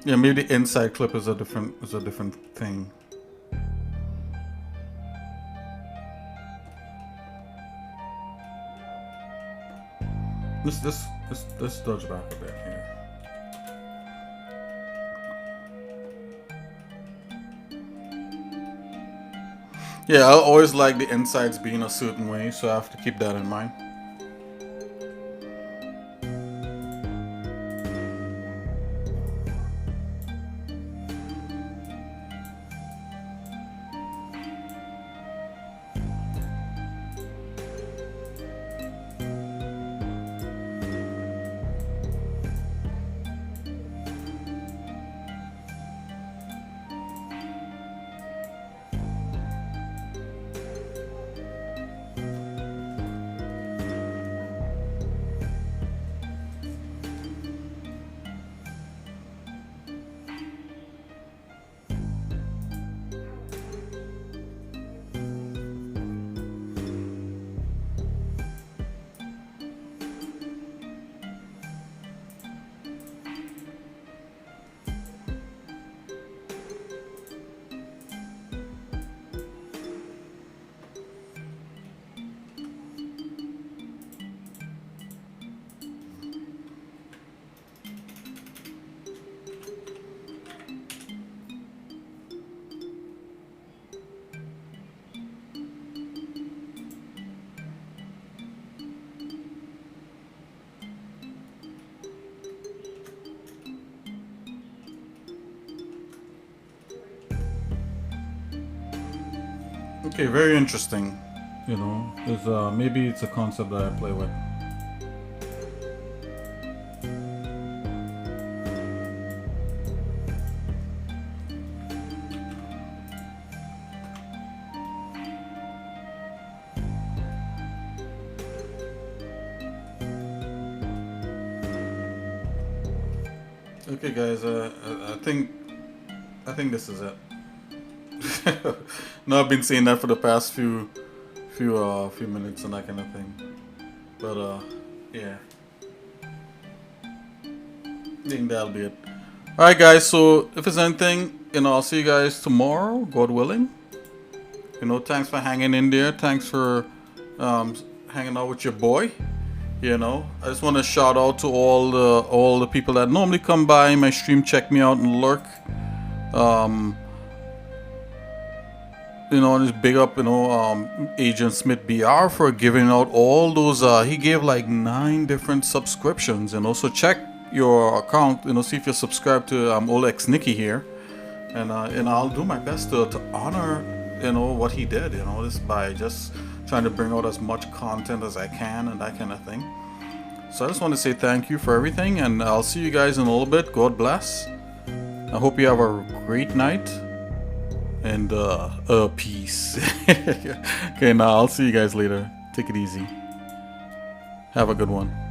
Yeah, maybe the inside clip is a different thing. Let's dodge back a bit here. Yeah, I always like the insides being a certain way, so I have to keep that in mind. Okay, very interesting. You know, is maybe it's a concept that I play with. Okay, guys, I think this is it. No, I've been saying that for the past few minutes and that kind of thing. But yeah, I think that'll be it. All right, guys. So if there's anything, you know, I'll see you guys tomorrow, God willing. You know, thanks for hanging in there. Thanks for hanging out with your boy. You know, I just want to shout out to all the people that normally come by my stream, check me out and lurk. you know, and just big up, you know, Agent Smith BR for giving out all those. He gave like 9 different subscriptions, you know. So check your account, you know, see if you're subscribed to Olex Nicky here, and I'll do my best to honor, you know, what he did, you know, just by just trying to bring out as much content as I can and that kind of thing. So I just want to say thank you for everything, and I'll see you guys in a little bit. God bless. I hope you have a great night, and peace. Okay, now I'll see you guys later. Take it easy. Have a good one.